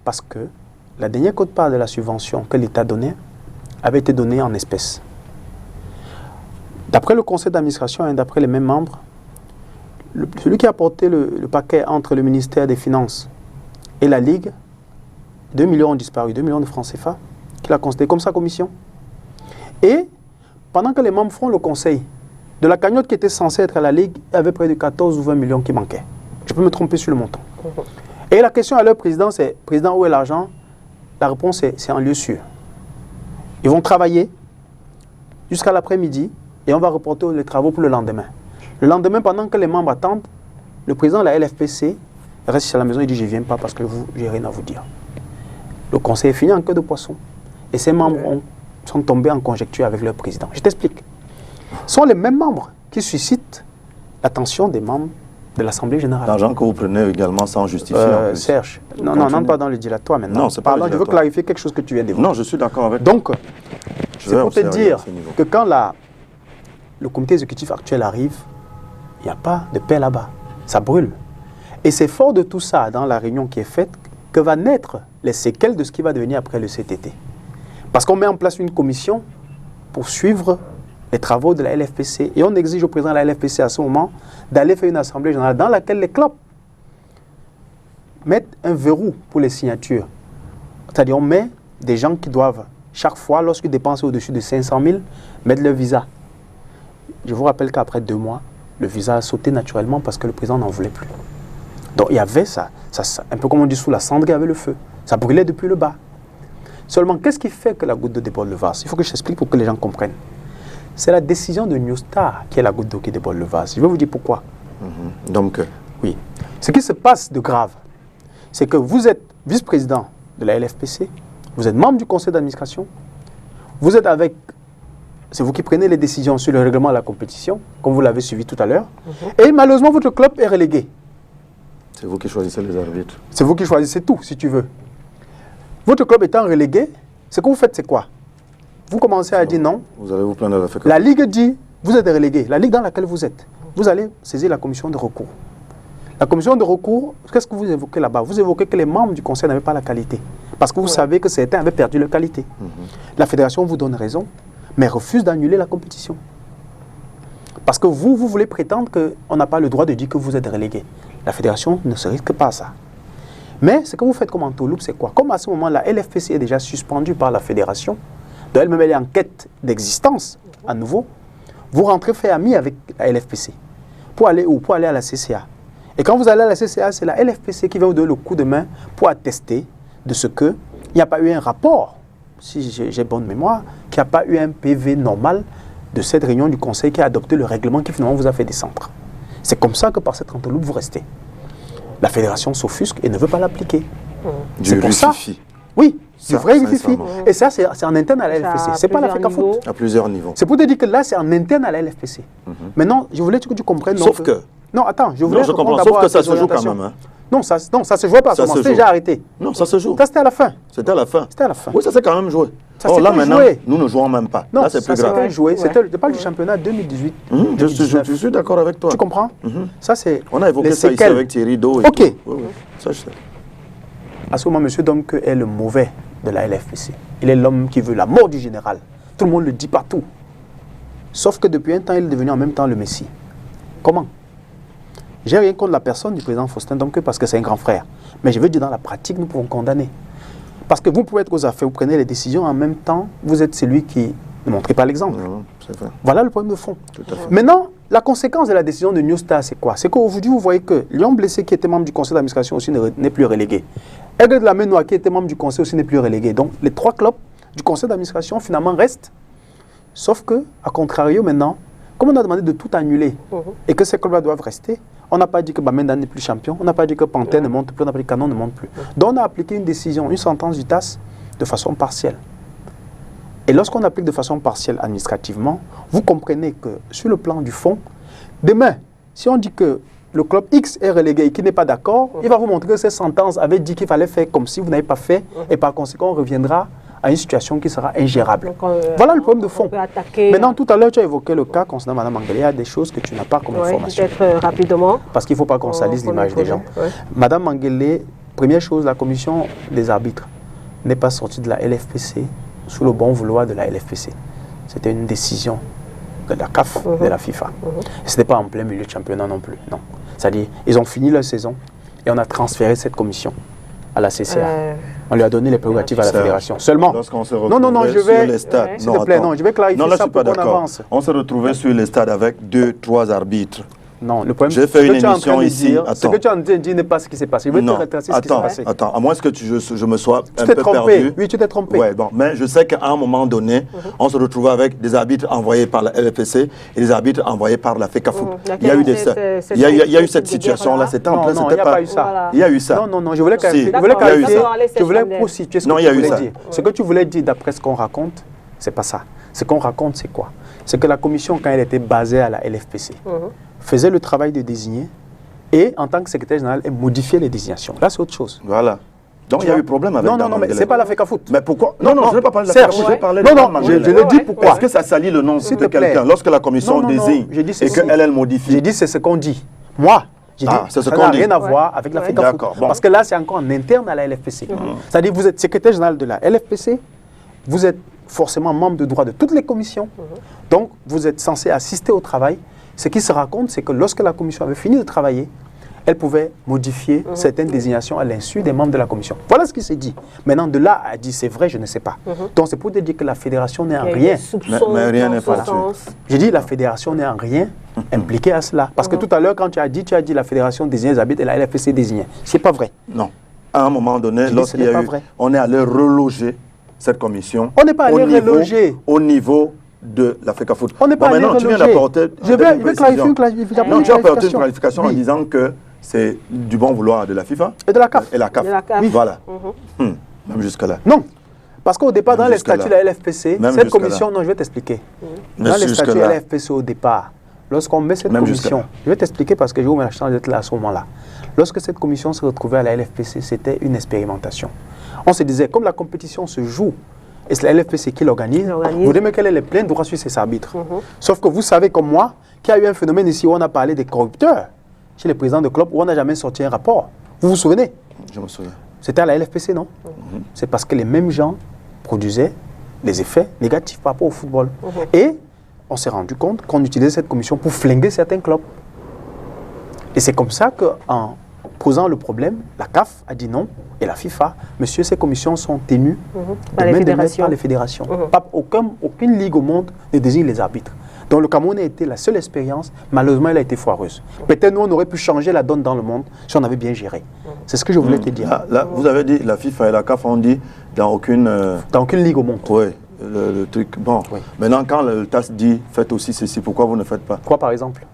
Parce que la dernière quote-part de la subvention que l'État donnait avait été donnée en espèces. D'après le conseil d'administration et d'après les mêmes membres, celui qui a porté le paquet entre le ministère des Finances et la Ligue, 2 millions ont disparu, 2 millions de francs CFA, qu'il a considéré comme sa commission. Et pendant que les membres font le conseil, de la cagnotte qui était censée être à la Ligue, il y avait près de 14 ou 20 millions qui manquaient. Je peux me tromper sur le montant. Et la question à leur président, c'est, président, où est l'argent? La réponse, c'est en lieu sûr. Ils vont travailler jusqu'à l'après-midi et on va reporter les travaux pour le lendemain. Le lendemain, pendant que les membres attendent, le président de la LFPC reste à la maison et dit « je ne viens pas parce que j'ai rien à vous dire ». Le conseil est fini en queue de poisson. Et ces membres sont tombés en conjecture avec leur président. Je t'explique. Ce sont les mêmes membres qui suscitent l'attention des membres de l'Assemblée générale. L'argent que vous prenez également sans justifier. Serge, non, n'entre pas dans le dilatoire maintenant. Non, c'est pas le je veux clarifier quelque chose que tu viens d'évoquer. Non, je suis d'accord avec toi. Donc, c'est pour te dire que quand le comité exécutif actuel arrive, il n'y a pas de paix là-bas. Ça brûle. Et c'est fort de tout ça, dans la réunion qui est faite, que va naître les séquelles de ce qui va devenir après le CTT. Parce qu'on met en place une commission pour suivre les travaux de la LFPC. Et on exige au président de la LFPC à ce moment d'aller faire une assemblée générale dans laquelle les clubs mettent un verrou pour les signatures. C'est-à-dire on met des gens qui doivent, chaque fois, lorsqu'ils dépensent au-dessus de 500 000, mettre leur visa. Je vous rappelle qu'après 2 mois, le visa a sauté naturellement parce que le président n'en voulait plus. Donc il y avait ça, un peu comme on dit sous la cendre, il y avait le feu. Ça brûlait depuis le bas. Seulement, qu'est-ce qui fait que la goutte d'eau déborde le vase? Il faut que je t'explique pour que les gens comprennent. C'est la décision de New Star qui est la goutte d'eau qui déborde le vase. Je vais vous dire pourquoi. Donc, oui. Ce qui se passe de grave, c'est que vous êtes vice-président de la LFPC, vous êtes membre du conseil d'administration, vous êtes avec... C'est vous qui prenez les décisions sur le règlement de la compétition, comme vous l'avez suivi tout à l'heure. Et malheureusement, votre club est relégué. C'est vous qui choisissez les arbitres. C'est vous qui choisissez tout, si tu veux. Votre club étant relégué, ce que vous faites, c'est quoi? Vous commencez à dire non. Vous allez vous plaindre de la FECAFOOT. La Ligue dit, vous êtes relégué. La Ligue dans laquelle vous êtes, vous allez saisir la commission de recours. La commission de recours, qu'est-ce que vous évoquez là-bas? Vous évoquez que les membres du conseil n'avaient pas la qualité. Parce que vous savez que certains avaient perdu leur qualité. La fédération vous donne raison, mais refuse d'annuler la compétition. Parce que vous voulez prétendre qu'on n'a pas le droit de dire que vous êtes relégué. La fédération ne se risque pas à ça. Mais ce que vous faites comme en Toulouse, c'est quoi? Comme à ce moment, la LFPC est déjà suspendue par la fédération, de elle-même elle est en quête d'existence à nouveau, vous rentrez fait ami avec la LFPC. Pour aller où? Pour aller à la CCA. Et quand vous allez à la CCA, c'est la LFPC qui va vous donner le coup de main pour attester de ce qu'il n'y a pas eu un rapport, si j'ai bonne mémoire, qu'il n'y a pas eu un PV normal de cette réunion du conseil qui a adopté le règlement qui finalement vous a fait descendre. C'est comme ça que par cette entourloupe, vous restez. La fédération s'offusque et ne veut pas l'appliquer. C'est pour ça. Oui, du vrai Rififi. Et ça, c'est en interne à la LFPC. Ce n'est pas la FECAFOOT. À plusieurs niveaux. C'est pour te dire que là, c'est en interne à la LFPC. Maintenant, je voulais que tu comprennes. Sauf que... Non, attends, je voulais... Non, je comprends, sauf que ça se joue quand même. Hein. Non, ça se jouait pas à ce moment, c'était déjà arrêté. Non, ça se joue. Ça, c'était à la fin. C'était à la fin. C'était à la fin. Oui, ça s'est quand même joué. Oh, là, maintenant, nous ne jouons même pas. Non, là, c'est plus grave. C'était joué. Je parle du championnat 2018. Je suis d'accord avec toi. Tu comprends? Ça, c'est... On a évoqué ça ici avec Thierry Do. Ok. Oui, ça, je sais. À ce moment, M. Domke est le mauvais de la LFPC. Il est l'homme qui veut la mort du général. Tout le monde le dit partout. Sauf que depuis un temps, il est devenu en même temps le Messie. Comment? J'ai rien contre la personne du président Faustin Domke parce que c'est un grand frère. Mais je veux dire, dans la pratique, nous pouvons condamner. Parce que vous pouvez être aux affaires, vous prenez les décisions, en même temps, vous êtes celui qui ne montrez pas l'exemple. Voilà le problème de fond. Maintenant, la conséquence de la décision de New Star, c'est quoi? C'est qu'aujourd'hui, vous voyez que Lyon Blessé, qui était membre du conseil d'administration aussi, n'est plus relégué. Aigle de la Ménois, qui était membre du conseil aussi, n'est plus relégué. Donc, les 3 clubs du conseil d'administration, finalement, restent. Sauf que, à contrario, maintenant, comme on a demandé de tout annuler et que ces clubs-là doivent rester, on n'a pas dit que Bamenda n'est plus champion, on n'a pas dit que Panthère ne monte plus, on n'a pas dit que Canon ne monte plus. Donc on a appliqué une décision, une sentence du TAS de façon partielle. Et lorsqu'on applique de façon partielle administrativement, vous comprenez que sur le plan du fond, demain, si on dit que le club X est relégué et qui n'est pas d'accord, il va vous montrer que cette sentence avait dit qu'il fallait faire comme si vous n'avez pas fait et par conséquent on reviendra à une situation qui sera ingérable. Donc, voilà le problème de fond. Maintenant, tout à l'heure, tu as évoqué le cas concernant Mme Manguélé. Il y a des choses que tu n'as pas comme information. Peut-être rapidement. Parce qu'il ne faut pas qu'on salisse l'image des gens. Mme Manguélé, première chose, la commission des arbitres n'est pas sortie de la LFPC sous le bon vouloir de la LFPC. C'était une décision de la CAF, de la FIFA. Et ce n'était pas en plein milieu de championnat non plus. Non. C'est-à-dire, ils ont fini leur saison et on a transféré cette commission à la CCA. On lui a donné les prérogatives à la fédération. Seulement. Lorsqu'on se retrouvait je vais, sur les stades. S'il te plaît, je vais clarifier ça pour qu'on avance. On se retrouvait sur les stades avec 2-3 arbitres. Non, le problème, j'ai fait une émission ici. Ce que tu es en train de dire n'est pas ce qui s'est passé. Je vais te retracer ce qui s'est passé. Attends, à moins que je me sois un peu perdu. Oui, tu t'es trompé. Ouais, bon, mais je sais qu'à un moment donné, on se retrouvait avec des arbitres envoyés par la LFPC et des arbitres envoyés par la FECAFOOT. Il y a eu cette situation-là. C'était en plein, non, il n'y a pas eu ça. Il y a eu ça. Non, je voulais clarifier. Je voulais prostituer ce que tu voulais dire. Ce que tu voulais dire d'après ce qu'on raconte, c'est pas ça. Ce qu'on raconte, c'est quoi? C'est que la commission, quand elle était basée à la LFPC, faisait le travail de désigner et, en tant que secrétaire général, elle modifiait les désignations. Là, c'est autre chose. Voilà. Donc, il y a eu problème avec Non, mais ce n'est pas la FECAFOOT. Mais pourquoi? Non, je ne vais pas parler de la FECAFOOT. Je vais parler de je le dis pourquoi. Est-ce que ça salit le nom de quelqu'un lorsque la commission désigne et qu'elle modifie? J'ai dit c'est ce qu'on dit. Moi, j'ai dit ça n'a rien à voir avec la FECAFOOT. Parce que là, c'est encore en interne à la LFPC. C'est-à-dire vous êtes secrétaire général de la LFPC, vous êtes forcément membre de droit de toutes les commissions, donc vous êtes censé assister au travail. Ce qui se raconte, c'est que lorsque la commission avait fini de travailler, elle pouvait modifier certaines désignations à l'insu des membres de la commission. Voilà ce qui s'est dit. Maintenant, de là à dire c'est vrai, je ne sais pas. Donc c'est pour te dire que la fédération n'est en rien. Mais rien n'est pas. J'ai dit la fédération n'est en rien impliquée à cela. Parce que tout à l'heure, quand tu as dit la fédération désignait les arbitres et la LFPC désignait. C'est pas vrai. Non. À un moment donné, lorsqu'il y a eu, on est allé reloger cette commission. On n'est pas allé reloger. Au niveau de la FECAFOOT. On n'est pas allé reloger. Tu viens d'apporter je vais clarifier une clarification. Non, tu as apporté une clarification en disant que c'est du bon vouloir de la FIFA et de la CAF. Et la CAF. Oui. Voilà. Même jusque-là. Non. Parce qu'au départ, dans les statuts de la LFPC, cette commission, non, je vais t'expliquer. Dans les statuts de la LFPC au départ, lorsqu'on met cette commission, je vais t'expliquer parce que j'ai eu la chance d'être là à ce moment-là. Lorsque cette commission se retrouvait à la LFPC, c'était une expérimentation. On se disait, comme la compétition se joue, et c'est la LFPC qui l'organise, vous demandez quel est le plein droit sur ces arbitres. Sauf que vous savez comme moi qu'il y a eu un phénomène ici où on a parlé des corrupteurs chez les présidents de clubs où on n'a jamais sorti un rapport. Vous vous souvenez? Je me souviens. C'était à la LFPC, non? C'est parce que les mêmes gens produisaient les effets négatifs par rapport au football. Et on s'est rendu compte qu'on utilisait cette commission pour flinguer certains clubs. Et c'est comme ça qu'en posant le problème, la CAF a dit non, et la FIFA, monsieur, ces commissions sont tenues de main de maître par les fédérations. Aucune ligue au monde ne désigne les arbitres. Donc le Cameroun a été la seule expérience, malheureusement elle a été foireuse. Peut-être nous on aurait pu changer la donne dans le monde si on avait bien géré. C'est ce que je voulais te dire. Là, vous avez dit, la FIFA et la CAF ont dit dans aucune ligue au monde. Oui, le truc. Bon, maintenant quand le TAS dit faites aussi ceci, pourquoi vous ne faites pas? Quoi par exemple?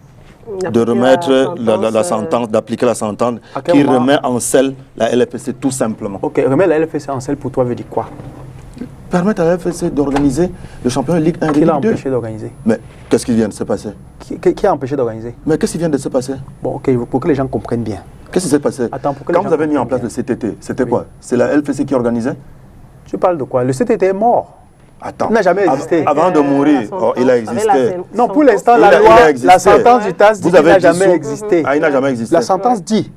De remettre la sentence, d'appliquer la sentence qui remet en selle la LFPC tout simplement. Ok, remettre la LFPC en selle pour toi veut dire quoi? Permettre à la LFPC d'organiser le championnat de Ligue 1 et de Ligue 2. Qui l'a empêché d'organiser? Mais qu'est-ce qui vient de se passer? Qui a empêché d'organiser? Mais qu'est-ce qui vient de se passer? Bon, ok, pour que les gens comprennent bien. Qu'est-ce qui s'est passé? Attends, pour que quand vous avez mis en place le CTT, c'était quoi? C'est la LFPC qui organisait? Tu parles de quoi? Le CTT est mort. Attends. Il n'a jamais existé. Avant de mourir, il a existé. Non, pour l'instant, la loi, la sentence du TAS dit qu'il n'a jamais existé. Ah, il n'a jamais existé. La sentence dit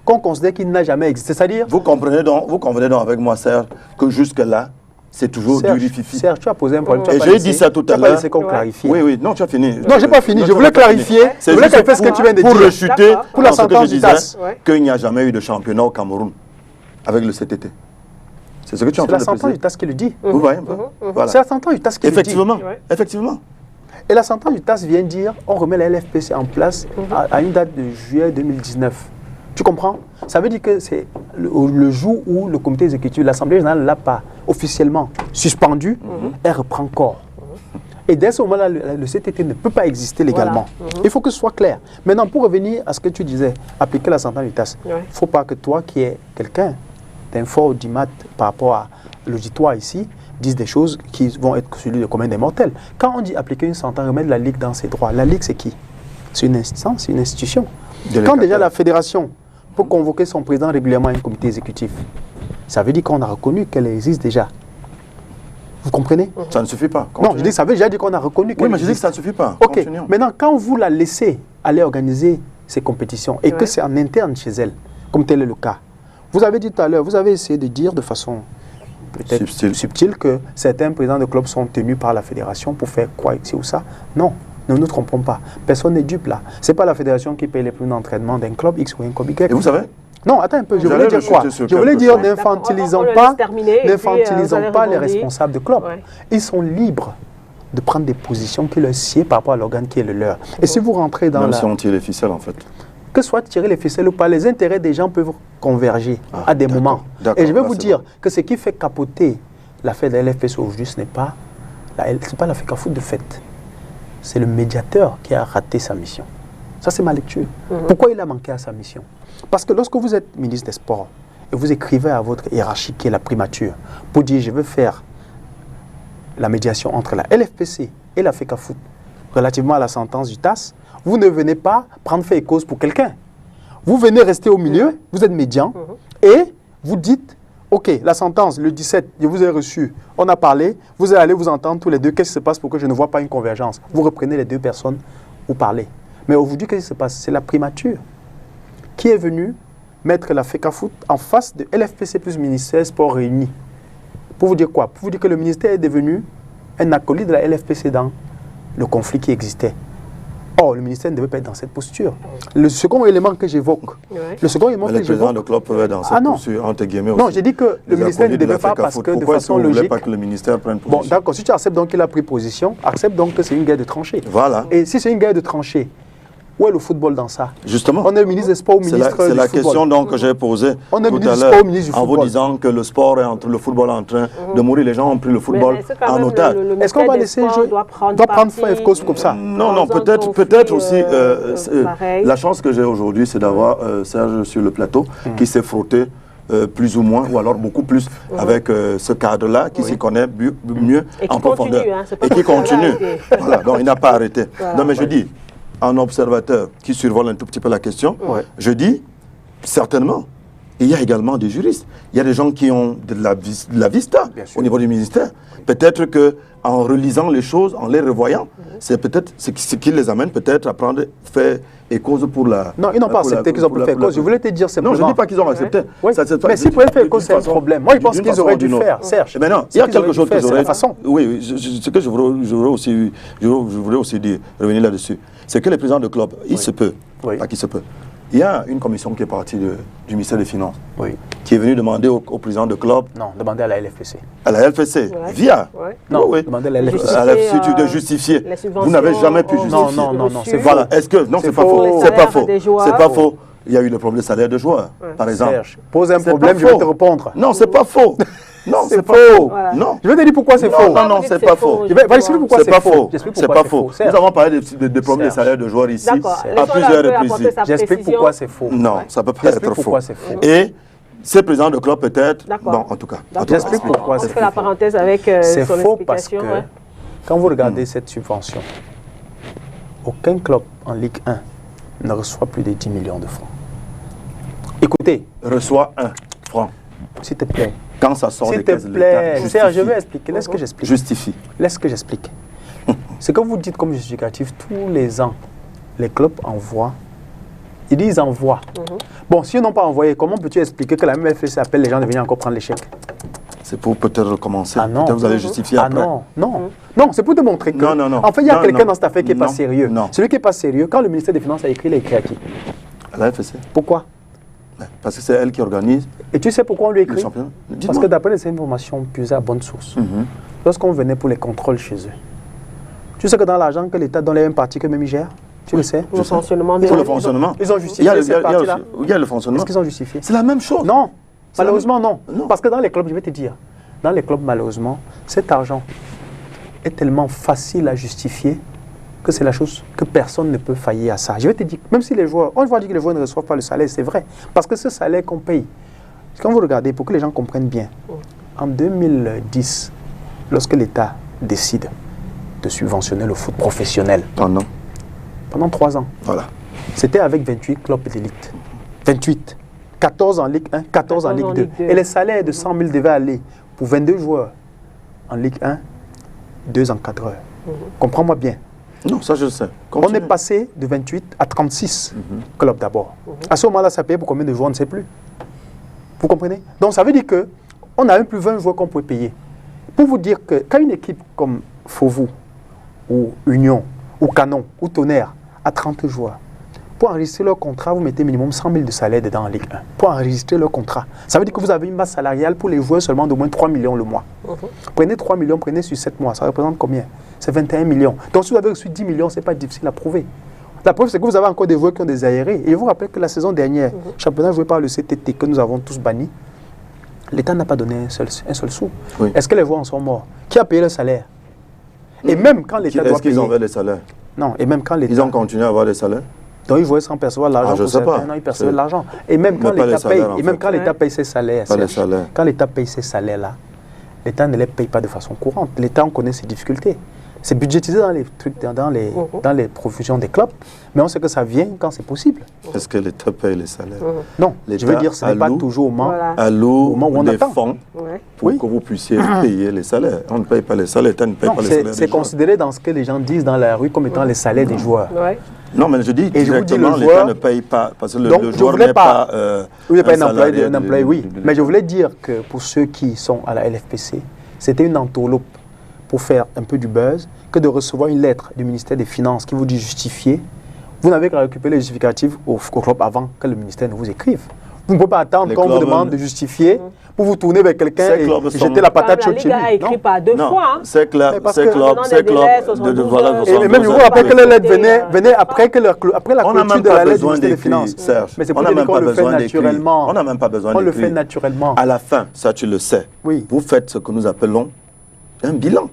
qu'on considère qu'il n'a jamais existé. C'est-à-dire... Vous convenez donc avec moi, Serge, que jusque-là, c'est toujours du rififi. Serge, tu as posé un problème. Et j'ai dit ça tout à l'heure. Tu as laissé qu'on clarifie. Oui, non, tu as fini. Non, je n'ai pas fini. Je voulais clarifier. Je voulais clarifier ce que tu viens de dire. Pour rechuter, pour la sentence du TAS. Qu'il n'y a jamais eu de championnat au Cameroun avec le CTT. C'est ce que tu es en train de préciser. C'est la sentence du TAS qui le dit. Vous voyez, voilà. C'est la sentence du TAS qui le dit. Effectivement. Et la sentence du TAS vient dire on remet la LFPC en place à une date de juillet 2019. Tu comprends? Ça veut dire que c'est le jour où le comité exécutif, l'Assemblée générale ne l'a pas officiellement suspendu, elle reprend corps. Et dès ce moment-là, le CTT ne peut pas exister légalement. Voilà. Il faut que ce soit clair. Maintenant, pour revenir à ce que tu disais, appliquer la sentence du TAS, il ne faut pas que toi qui es quelqu'un d'un fort audimat par rapport à l'auditoire ici, disent des choses qui vont être celui de commun des mortels. Quand on dit appliquer une sentence, remettre la Ligue dans ses droits, la Ligue c'est qui? C'est une instance, c'est une institution. Quand déjà la fédération peut convoquer son président régulièrement à un comité exécutif, ça veut dire qu'on a reconnu qu'elle existe déjà. Vous comprenez? Ça ne suffit pas. Continuez. Non, je dis que ça veut déjà dire qu'on a reconnu qu'elle existe. Oui, mais je dis que ça ne suffit pas. Ok, maintenant quand vous la laissez aller organiser ces compétitions et que c'est en interne chez elle, comme tel est le cas, vous avez dit tout à l'heure, vous avez essayé de dire de façon peut-être subtile que certains présidents de clubs sont tenus par la fédération pour faire quoi ici ou ça. Non, ne nous trompons pas. Personne n'est dupe là. Ce n'est pas la fédération qui paye les primes d'entraînement d'un club X ou un club Y. Et vous savez? Non, attends un peu, je voulais dire quoi? Je voulais dire n'infantilisons pas les responsables de clubs. Ils sont libres de prendre des positions qui leur sied par rapport à l'organe qui est le leur. Et si vous rentrez dans Même si on tire les ficelles en fait. Que soit tirer les ficelles ou pas, les intérêts des gens peuvent converger à des moments. Et je vais vous dire que ce qui fait capoter l'affaire de la LFPC aujourd'hui, ce n'est pas la FECAFOOT de fait. C'est le médiateur qui a raté sa mission. Ça, c'est ma lecture. Pourquoi il a manqué à sa mission? Parce que lorsque vous êtes ministre des Sports et vous écrivez à votre hiérarchie qui est la primature pour dire je veux faire la médiation entre la LFPC et la FECAFOOT relativement à la sentence du TAS, vous ne venez pas prendre fait et cause pour quelqu'un. Vous venez rester au milieu, vous êtes médian, et vous dites, ok, la sentence, le 17, je vous ai reçu, on a parlé, vous allez vous entendre tous les deux, qu'est-ce qui se passe pour que je ne vois pas une convergence? Vous reprenez les deux personnes, vous parlez. Mais aujourd'hui, qu'est-ce qui se passe? C'est la primature qui est venue mettre la FECAFOOT en face de LFPC plus ministère Sport réunis. Pour vous dire quoi? Pour vous dire que le ministère est devenu un acolyte de la LFPC dans le conflit qui existait. Or, le ministère ne devait pas être dans cette posture. Le second élément que j'évoque, le président de club peut être dans cette posture, entre guillemets aussi. Non, j'ai dit que le ministère ne devait pas parce que de façon logique... Pourquoi pas que le ministère prenne position? Bon, d'accord, si tu acceptes donc qu'il a pris position, accepte donc que c'est une guerre de tranchées. Voilà. Et si c'est une guerre de tranchées, où est le football dans ça? Justement. On est le ministre des Sports ou ministre du football. C'est la question donc que j'ai posée tout à l'heure en vous disant que le sport est le football est en train de mourir. Les gens ont pris le football en otage. Est-ce qu'on va laisser jouer doit prendre fin et cause comme ça? Non, peut-être aussi. La chance que j'ai aujourd'hui, c'est d'avoir Serge sur le plateau qui s'est frotté plus ou moins, ou alors beaucoup plus avec ce cadre-là qui s'y connaît mieux en profondeur. Et qui continue. Voilà, donc il n'a pas arrêté. Non, mais je dis, en observateur qui survole un tout petit peu la question, je dis certainement Et il y a également des juristes. Il y a des gens qui ont de la vista au niveau du ministère. Peut-être qu'en relisant les choses, en les revoyant, c'est peut-être ce qui les amène peut-être à prendre fait et cause pour la... Non, ils n'ont pas accepté qu'ils ont pu faire cause. Je voulais te dire simplement... Non, je ne dis pas qu'ils ont accepté. Oui. Mais s'ils pouvaient faire cause, c'est un problème. Moi, je pense qu'ils auraient dû faire, Serge. Mais non, il y a quelque chose que j'aurais... Oui, ce que je voudrais aussi dire, revenir là-dessus, c'est que les présidents de club, il se peut, pas qu'il se peut. Il y a une commission qui est partie du ministère des Finances, qui est venue demander au président de club... Non, demander à la LFPC. À la LFPC, via... Non, demander à la LFPC. À la LFPC de justifier. Vous n'avez jamais pu justifier. Non, c'est voilà. Est-ce que... Non, c'est pas faux. C'est pas faux. C'est pas faux. Il y a eu le problème des salaires de joueurs, par exemple. Serge, pose un problème, je vais te répondre. Non, c'est pas faux. Non, c'est faux. Non. Je vais te dire pourquoi c'est faux. Non, c'est pas faux. Je vais expliquer pourquoi c'est faux. C'est pas faux. Nous avons parlé des problèmes des salaires de joueurs ici à plusieurs reprises. J'explique pourquoi c'est faux. Non, ça peut pas être faux. Et ces présidents de club peut-être... Bon, en tout cas. J'explique pourquoi c'est faux. On fait la parenthèse avec son explication. C'est faux parce que quand vous regardez cette subvention, aucun club en Ligue 1 ne reçoit plus de 10 millions de francs. Écoutez. Reçoit 1 franc. S'il te plaît. Quand ça sort des caisses de l'État. Serge, je vais expliquer. Laisse que j'explique. Justifie. Laisse que j'explique. Ce que vous dites comme justificatif, tous les ans, les clubs envoient. Ils disent envoient. Bon, si ils n'ont pas envoyé, comment peux-tu expliquer que la MFC appelle les gens de venir encore prendre les chèques? C'est pour peut-être recommencer. Ah non. Peut-être vous allez justifier après. Non, c'est pour te montrer que... Non. En fait, il y a quelqu'un dans cette affaire qui n'est pas sérieux. Celui qui n'est pas sérieux, quand le ministère des Finances a écrit, il a écrit à qui? À la FSC. Pourquoi? Parce que c'est elle qui organise. Et tu sais pourquoi on lui écrit? Parce que d'après les informations puisées à bonne source, lorsqu'on venait pour les contrôles chez eux, tu sais que dans l'argent que l'État donne, il y a une partie que même il gère. Tu le sais? Le fonctionnement. Pour le fonctionnement. Ils ont justifié cette partie-là. Il y a le fonctionnement. Est-ce qu'ils ont justifié? C'est la même chose. Non. Malheureusement, non. Parce que dans les clubs, je vais te dire, dans les clubs, malheureusement, cet argent est tellement facile à justifier que c'est la chose que personne ne peut faillir à ça. Je vais te dire, même si les joueurs, on va dire que les joueurs ne reçoivent pas le salaire, c'est vrai. Parce que ce salaire qu'on paye, quand vous regardez, pour que les gens comprennent bien, en 2010, lorsque l'État décide de subventionner le foot professionnel, pendant 3 ans, c'était avec 28 clubs d'élite. 28. 14 en Ligue 1, 14 en Ligue 2. Et les salaires de 100 000 devaient aller pour 22 joueurs en Ligue 1, 2 encadreurs. Comprends-moi bien. Non, ça je sais. On est passé de 28 à 36 clubs d'abord. À ce moment-là, ça payait pour combien de joueurs, on ne sait plus. Vous comprenez? Donc ça veut dire qu'on n'a même plus 20 joueurs qu'on pouvait payer. Pour vous dire que quand une équipe comme Fauveau, ou Union, ou Canon, ou Tonnerre a 30 joueurs, pour enregistrer leur contrat, vous mettez minimum 100 000 de salaire dedans en Ligue 1. Pour enregistrer leur contrat. Ça veut dire que vous avez une masse salariale pour les joueurs seulement d'au moins 3 millions le mois. Prenez 3 millions, prenez sur 7 mois. Ça représente combien? C'est 21 millions. Donc si vous avez reçu 10 millions, ce n'est pas difficile à prouver. La preuve, c'est que vous avez encore des joueurs qui ont des aérés. Et je vous rappelle que la saison dernière, championnat joué par le CTT, que nous avons tous banni, l'État n'a pas donné un seul sou. Est-ce que les joueurs en sont morts? Qui a payé le salaire? Et même quand l'État doit payer... Est-ce qu'ils ont fait les salaires? Non, et même quand l'État... Ils ont continué à avoir des salaires? Donc ils jouaient sans percevoir l'argent. Je ne sais pas. Non, ils percevaient l'argent. Et même quand l'État paye ses salaires, quand l'État paye ses salaires-là, l'État ne les paye pas de façon courante. L'État, on connaît ses difficultés. C'est budgétisé dans les trucs, dans les provisions des clubs, mais on sait que ça vient quand c'est possible. Est-ce que l'État paye les salaires? Non, je veux dire, ce n'est pas toujours au moment où on des fonds pour que vous puissiez payer les salaires. On ne paye pas les salaires, l'État ne paye pas les salaires. C'est considéré dans ce que les gens disent dans la rue comme étant les salaires des joueurs. Non, mais je dis directement, l'État ne paye pas, parce que le joueur n'est pas un employé, oui. Mais je voulais dire que pour ceux qui sont à la LFPC, c'était une entourloupe pour faire un peu du buzz, que de recevoir une lettre du ministère des Finances qui vous dit justifier. Vous n'avez qu'à récupérer les justificatifs au club avant que le ministère ne vous écrive. Vous ne pouvez pas attendre qu'on vous demande de justifier pour vous tourner vers quelqu'un et jeter la patate chaude chez lui. La Ligue a écrit pas 2 fois. C'est clair, c'est club. Et même je vous rappelle que la lettre venait après la clôture de la lettre du ministère des Finances. Mais c'est pour dire qu'on le fait naturellement. On n'a même pas besoin d'écrire. On le fait naturellement. À la fin, ça tu le sais, vous faites ce que nous appelons un bilan.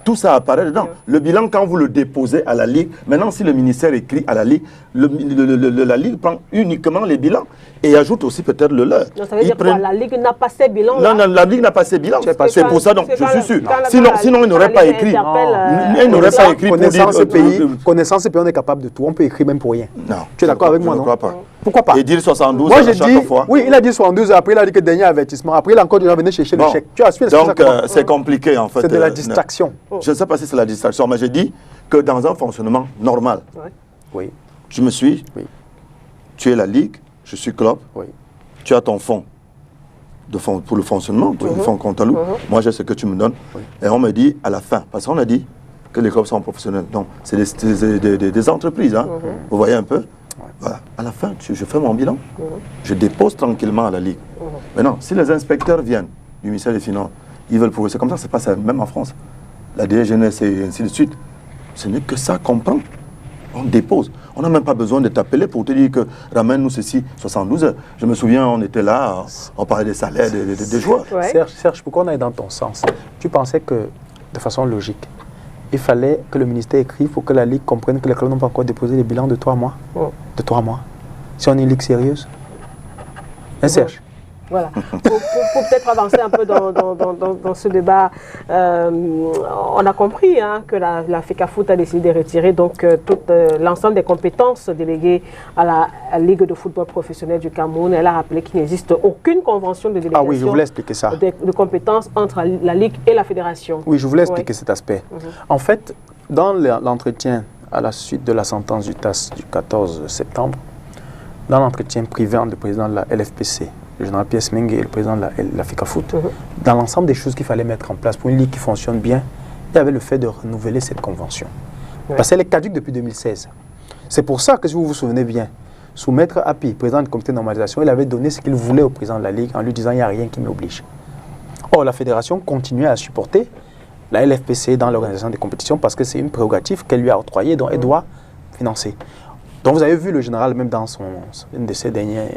Tout ça apparaît dedans. Le bilan, quand vous le déposez à la Ligue, maintenant, si le ministère écrit à la Ligue, la Ligue prend uniquement les bilans et ajoute aussi peut-être le leur. Donc, ça veut dire quoi? La Ligue n'a pas ses bilans? Non, la Ligue n'a pas ses bilans. C'est pour ça, donc, je suis sûr. Sinon, il n'aurait pas écrit. Il n'aurait pas écrit pour dire... Connaissance et pays, on est capable de tout. On peut écrire même pour rien. Non. Tu es d'accord avec moi, non? Je ne crois pas. Pourquoi pas? Et dire 72 Moi, à chaque fois. Oui, il a dit 72, après il a dit que dernier avertissement. Après, il a encore déjà venu chercher le chèque. Tu as su, donc, c'est compliqué en fait. C'est de la distraction. Je ne sais pas si c'est la distraction, mais j'ai dit que dans un fonctionnement normal, oui. Tu me suis, oui. Tu es la Ligue, je suis club, oui. Tu as ton fonds. Pour le fonctionnement, le fonds Contalou. Moi, j'ai ce que tu me donnes. Oui. Et on me dit à la fin, parce qu'on a dit que les clubs sont professionnels. Donc, c'est des entreprises. Hein. Vous voyez un peu. Voilà. À la fin, je fais mon bilan. Je dépose tranquillement à la Ligue. Maintenant, si les inspecteurs viennent du ministère des Finances, ils veulent prouver. C'est comme ça que ça passe même en France. La DGNS et ainsi de suite. Ce n'est que ça qu'on prend. On dépose. On n'a même pas besoin de t'appeler pour te dire que ramène-nous ceci 72 heures. Je me souviens, on était là, on parlait des salaires des joueurs. Ouais. Serge, pourquoi on est dans ton sens? Tu pensais que, de façon logique, il fallait que le ministère écrive pour que la Ligue comprenne que les clubs n'ont pas encore déposé les bilans de 3 mois. De 3 mois. Si on est une Ligue sérieuse. Hein, Serge? Voilà. Pour peut-être avancer un peu dans ce débat, on a compris hein, que la FECAFOOT a décidé de retirer donc l'ensemble des compétences déléguées à la Ligue de football professionnel du Cameroun. Elle a rappelé qu'il n'existe aucune convention de délégation je voulais expliquer ça. De compétences entre la Ligue et la Fédération. Oui, je voulais expliquer cet aspect. En fait, dans l'entretien à la suite de la sentence du TAS du 14 septembre, dans l'entretien privé entre le président de la LFPC, le général Pierre Mengue et le président de la FECAFOOT, dans l'ensemble des choses qu'il fallait mettre en place pour une ligue qui fonctionne bien, il y avait le fait de renouveler cette convention. Parce qu'elle est caduque depuis 2016. C'est pour ça que, si vous vous souvenez bien, sous Maître Api, président du comité de normalisation, il avait donné ce qu'il voulait au président de la ligue en lui disant « il n'y a rien qui m'oblige ». Or, la fédération continuait à supporter la LFPC dans l'organisation des compétitions parce que c'est une prérogative qu'elle lui a octroyée, dont elle doit financer. Donc vous avez vu le général, même dans une de ses derniers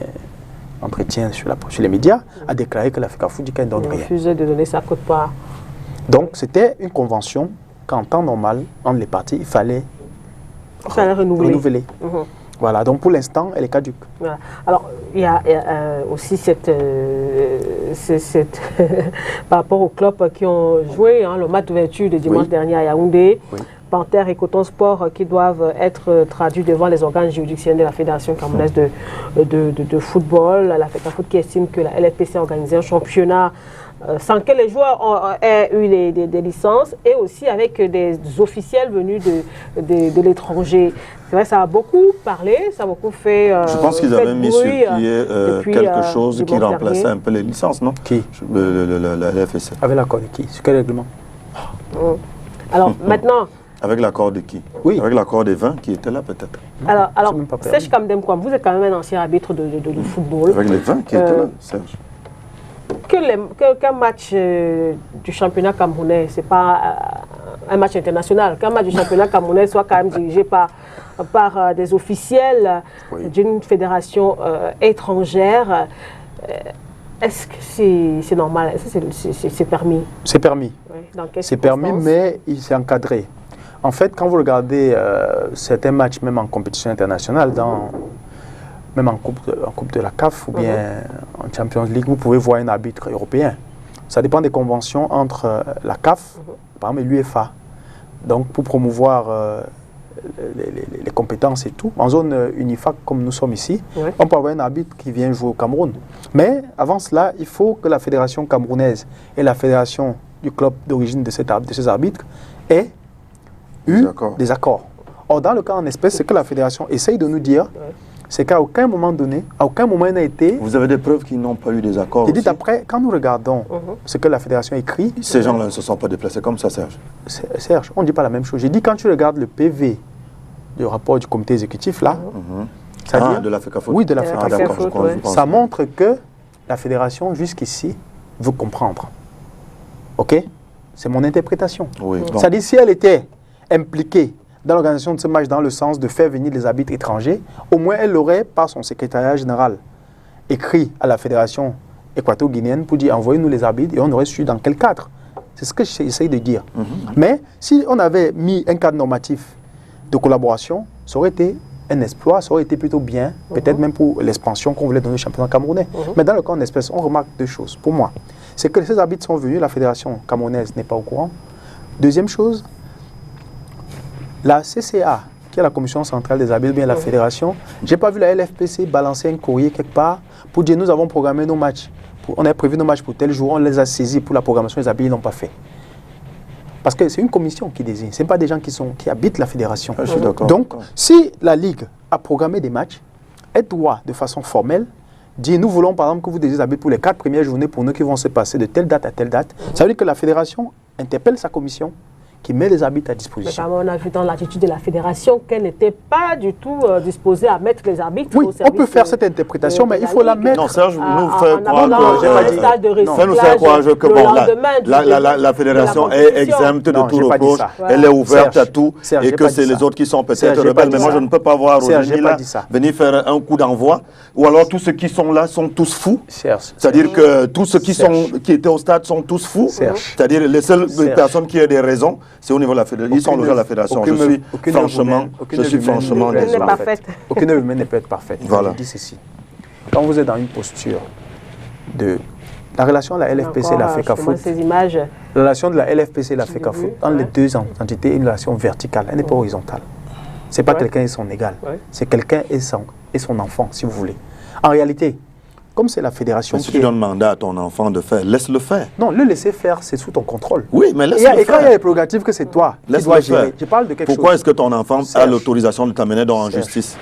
entretien sur les médias, a déclaré que la FECAFOOT dit qu'elle ne donne rien. Refusait de donner sa quote-part. Donc, c'était une convention qu'en temps normal, entre les parties, il fallait renouveler. Voilà, donc pour l'instant, elle est caduque. Voilà. Alors, il y a aussi cette par rapport aux clubs qui ont joué le match d'ouverture de dimanche dernier à Yaoundé. Panthère et Coton Sport qui doivent être traduits devant les organes juridictionnels de la Fédération camerounaise de football. La FECAFOOT qui estime que la LFPC a organisé un championnat sans que les joueurs aient eu des licences et aussi avec des officiels venus de l'étranger. C'est vrai, ça a beaucoup parlé, ça a beaucoup fait. Je pense qu'ils avaient mis sur pied quelque chose qui remplaçait un peu les licences, non? Qui? La LFPC. Avec l'accord de qui? Sur quel règlement? Alors maintenant. Avec l'accord de qui? Oui. Avec l'accord des 20 qui étaient là peut-être. Alors Serge Kamdem, vous êtes quand même un ancien arbitre de football. Avec les 20 qui étaient là, Serge. Qu'un match du championnat camerounais, ce n'est pas un match international. Qu'un match du championnat camerounais soit quand même dirigé par des officiels d'une fédération étrangère. Est-ce que c'est normal? Est-ce que c'est permis? C'est permis. C'est permis, mais c'est encadré. En fait, quand vous regardez certains matchs, même en compétition internationale, même en coupe de la CAF ou bien en Champions League, vous pouvez voir un arbitre européen. Ça dépend des conventions entre la CAF, par exemple, et l'UEFA. Donc, pour promouvoir les compétences et tout, en zone UNIFAC, comme nous sommes ici, on peut avoir un arbitre qui vient jouer au Cameroun. Mais avant cela, il faut que la fédération camerounaise et la fédération du club d'origine de ces arbitres aient eu des accords. Or, dans le cas en espèce, ce que la fédération essaye de nous dire, c'est qu'à aucun moment donné, à aucun moment il n'a été... Vous avez des preuves qu'ils n'ont pas eu des accords? Et dites après, quand nous regardons ce que la fédération écrit... Ces gens-là ne se sont pas déplacés comme ça, Serge. Serge, on ne dit pas la même chose. J'ai dit, quand tu regardes le PV du rapport du comité exécutif, là... de la FECAFOOT? Oui, de la FECAFOOT. Ça montre que la fédération, jusqu'ici, veut comprendre. OK? C'est mon interprétation. Oui, ça dit, si elle était impliquée dans l'organisation de ce match dans le sens de faire venir des arbitres étrangers, au moins elle aurait, par son secrétariat général, écrit à la fédération équato-guinéenne pour dire envoyez-nous les arbitres et on aurait su dans quel cadre. C'est ce que j'essaye de dire. Mais si on avait mis un cadre normatif de collaboration, ça aurait été un exploit, ça aurait été plutôt bien, peut-être même pour l'expansion qu'on voulait donner au championnat camerounais. Mais dans le cas en espèce, on remarque deux choses. Pour moi, c'est que ces arbitres sont venus, la fédération camerounaise n'est pas au courant. Deuxième chose, la CCA qui est la commission centrale des arbitres, bien la fédération, je n'ai pas vu la LFPC balancer un courrier quelque part pour dire nous avons programmé nos matchs. On a prévu nos matchs pour tel jour, on les a saisis pour la programmation des arbitres, ils n'ont pas fait. Parce que c'est une commission qui désigne, ce n'est pas des gens qui habitent la fédération. Je suis d'accord. Donc, si la Ligue a programmé des matchs, elle doit, de façon formelle, dire nous voulons par exemple que vous désignez des arbitres pour les 4 premières journées pour nous qui vont se passer de telle date à telle date. Ça veut dire que la fédération interpelle sa commission qui met les arbitres à disposition. Mais on a vu dans l'attitude de la fédération qu'elle n'était pas du tout disposée à mettre les arbitres au service. Oui, on peut faire cette interprétation, mais il faut la mettre. Non, Serge, nous fait croire que bon, la fédération est exempte de tout reproche, elle est ouverte à tout, et que c'est les autres qui sont peut-être rebelles. Mais moi, je ne peux pas voir aujourd'hui venir faire un coup d'envoi, ou alors tous ceux qui sont là sont tous fous. C'est-à-dire que tous ceux qui étaient au stade sont tous fous. C'est-à-dire les seules personnes qui ont des raisons, c'est au niveau de la fédération. Ils sont logés à la fédération. Je suis franchement désolé. Aucune humaine ne peut être parfaite. Voilà. Je dis ceci. Quand vous êtes dans une posture de... La relation de la LFPC et la FECAFOOT, la relation de la LFPC et la FECAFOOT, dans les deux entités, est une relation verticale, elle n'est pas horizontale. Ce n'est pas quelqu'un et son égal, c'est quelqu'un et son enfant, si vous voulez. En réalité, comme c'est la fédération si tu donnes mandat à ton enfant de faire, laisse-le faire. Non, le laisser faire, c'est sous ton contrôle. Oui, mais laisse-le faire. Et quand il y a les prérogatives que c'est toi qui dois gérer, je parle de quelque chose. Pourquoi est-ce que ton enfant a l'autorisation de t'amener en justice,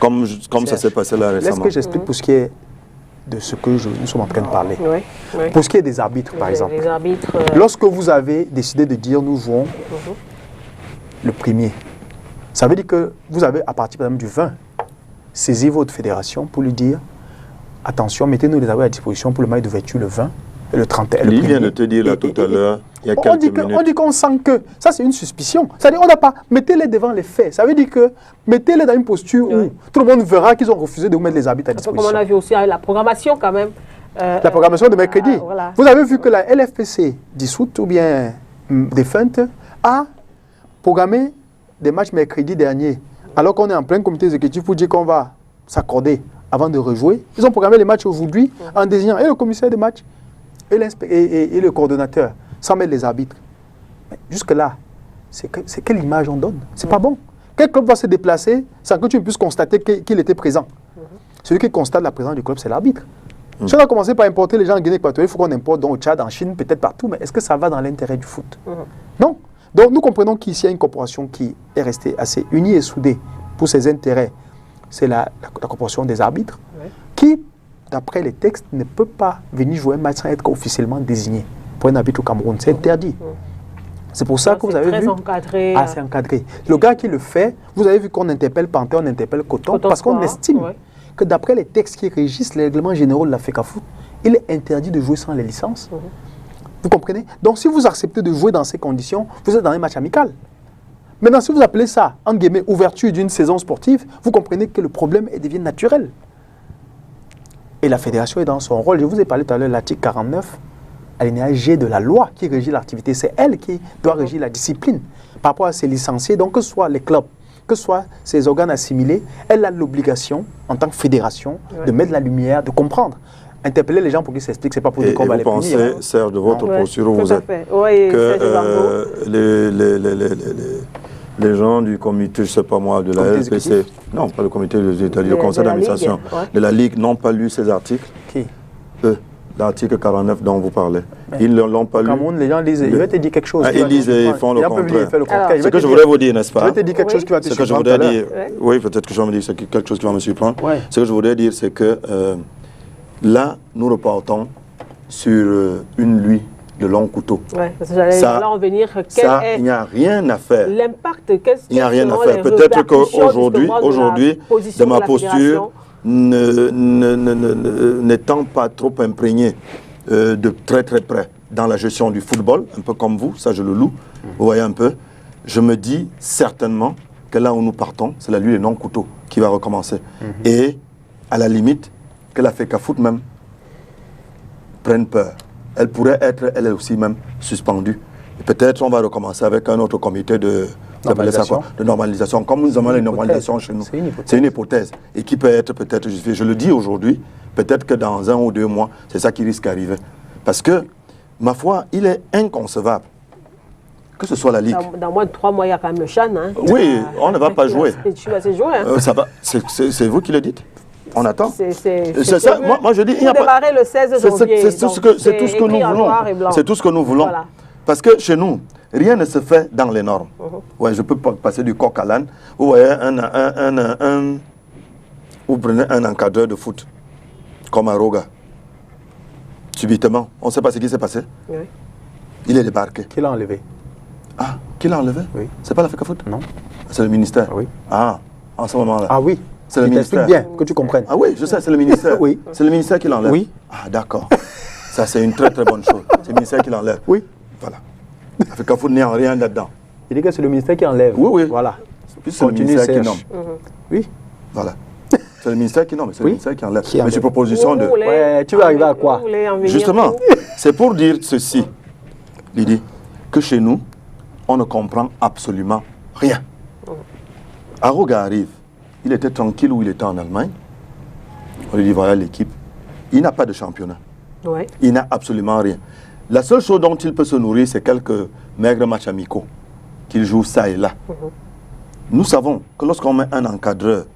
comme ça s'est passé là récemment? Laisse que j'explique pour ce qui est de ce que nous sommes en train de parler. Pour ce qui est des arbitres, par exemple. Lorsque vous avez décidé de dire nous jouons le premier, ça veut dire que vous avez, à partir par exemple, du 20, saisi votre fédération pour lui dire attention, mettez-nous les arbitres à disposition pour le match d'ouverture le 20 et le 31. Il vient de te dire là tout à l'heure, il y a quelques minutes. On dit qu'on sent que ça c'est une suspicion. C'est-à-dire on n'a pas, mettez-les devant les faits. Ça veut dire que mettez-les dans une posture où tout le monde verra qu'ils ont refusé de vous mettre les arbitres à disposition. Comme on a vu aussi avec la programmation quand même. La programmation de mercredi. Voilà. Vous avez vu que la LFPC dissoute ou bien défunte a programmé des matchs mercredi dernier, alors qu'on est en plein comité exécutif pour dire qu'on va s'accorder avant de rejouer. Ils ont programmé les matchs aujourd'hui en désignant et le commissaire de match et le coordonnateur, sans mettre les arbitres. Jusque-là, c'est quelle image on donne? C'est pas bon. Quel club va se déplacer sans que tu puisses constater qu'il était présent? Celui qui constate la présence du club, c'est l'arbitre. Si on a commencé par importer les gens en Guinée équatoriale, il faut qu'on importe au Tchad, en Chine, peut-être partout, mais est-ce que ça va dans l'intérêt du foot? Non. Donc nous comprenons qu'ici, il y a une corporation qui est restée assez unie et soudée pour ses intérêts. C'est la corporation des arbitres qui, d'après les textes, ne peut pas venir jouer un match sans être officiellement désigné pour un arbitre au Cameroun. C'est interdit. C'est pour ça que vous avez vu... Encadré. Ah, c'est encadré. Le gars qui le fait, vous avez vu qu'on interpelle Panthère, on interpelle Coton, parce qu'on estime que d'après les textes qui régissent les règlements généraux de la FECAFOOT, il est interdit de jouer sans les licences. Vous comprenez? Donc si vous acceptez de jouer dans ces conditions, vous êtes dans un match amical. Maintenant, si vous appelez ça, en guillemets, ouverture d'une saison sportive, vous comprenez que le problème devient naturel. Et la fédération est dans son rôle. Je vous ai parlé tout à l'heure de l'article 49, alinéa G de la loi qui régit l'activité. C'est elle qui doit régir la discipline par rapport à ses licenciés. Donc, que ce soit les clubs, que ce soit ses organes assimilés, elle a l'obligation, en tant que fédération, de mettre la lumière, de comprendre. Interpeller les gens pour qu'ils s'expliquent, c'est pas pour dire qu'on va les punir. Et vous pensez, Serge, de votre posture où vous êtes, que les gens du comité, je ne sais pas moi, de la LPC, non, pas le comité, le conseil d'administration de la Ligue n'ont pas lu ces articles. Qui? Eux, l'article 49 dont vous parlez. Ils ne l'ont pas lu. Cameroun, les gens lisent, je vais te dire quelque chose. Ils lisent et ils font le contraire. C'est ce que je voudrais vous dire, n'est-ce pas? Je vais te dire quelque chose qui va te surprendre. Ce que je voudrais dire, oui, peut-être que je vais me dire quelque chose qui va me surprendre. Ce que je voudrais dire, c'est que là, nous reportons sur une nuit de long couteau. Parce que j'allais là en venir. Il n'y a rien à faire. L'impact, il n'y a rien à faire. Peut-être qu'aujourd'hui, de ma posture, n'étant pas trop imprégné de très très près dans la gestion du football, un peu comme vous, ça je le loue, vous voyez un peu, je me dis certainement que là où nous partons, c'est la nuit des non-couteaux qui va recommencer. Et à la limite, que la FECAFOOT même prenne peur. Elle pourrait être, elle aussi même, suspendue. Et peut-être on va recommencer avec un autre comité de normalisation. Comme nous avons la normalisation chez nous. C'est une hypothèse. Et qui peut être peut-être justifiée. Je le dis aujourd'hui, peut-être que dans 1 ou 2 mois, c'est ça qui risque d'arriver. Parce que, ma foi, il est inconcevable que ce soit la Ligue. Dans moins de 3 mois, il y a quand même le Chan. Hein, oui, on ne va pas jouer. Tu vas jouer. Hein. Ça va. C'est vous qui le dites. On attend. C'est ça. Moi, je dis, il n'y a pas. Démarrer le 16 janvier. C'est tout ce que nous voulons. C'est tout ce que nous voulons. Voilà. Parce que chez nous, rien ne se fait dans les normes. Ouais, je peux passer du coq à l'âne. Vous voyez, vous prenez un encadreur de foot, comme Aroga. Subitement, on ne sait pas ce qui s'est passé. Oui. Il est débarqué. Qui l'a enlevé? Ah, qui l'a enlevé? Oui. C'est pas la FECAFOOT? Non. C'est le ministère? Oui. Ah, en ce moment-là. Ah oui. C'est le ministère. bien, que tu comprennes. Ah oui, je sais, c'est le ministère. Oui. C'est le ministère qui l'enlève. Oui. Ah, d'accord. Ça, c'est une très très bonne chose. C'est le ministère qui l'enlève. Oui. Voilà. La FECAFOOT n'est en rien là-dedans. Il dit que c'est le ministère qui enlève. Oui, oui. Voilà. C'est le ministère qui nomme. Oui. Voilà. C'est le ministère qui nomme, c'est le ministère qui enlève. Qui mais c'est proposition de... Ouais, tu vas arriver à quoi? Justement, c'est pour dire ceci, Lydie, que chez nous, on ne comprend absolument rien. Aroga arrive, il était tranquille où il était en Allemagne. On lui dit, voilà l'équipe. Il n'a pas de championnat. Ouais. Il n'a absolument rien. La seule chose dont il peut se nourrir, c'est quelques maigres matchs amicaux qu'il joue ça et là. Nous savons que lorsqu'on met un encadreur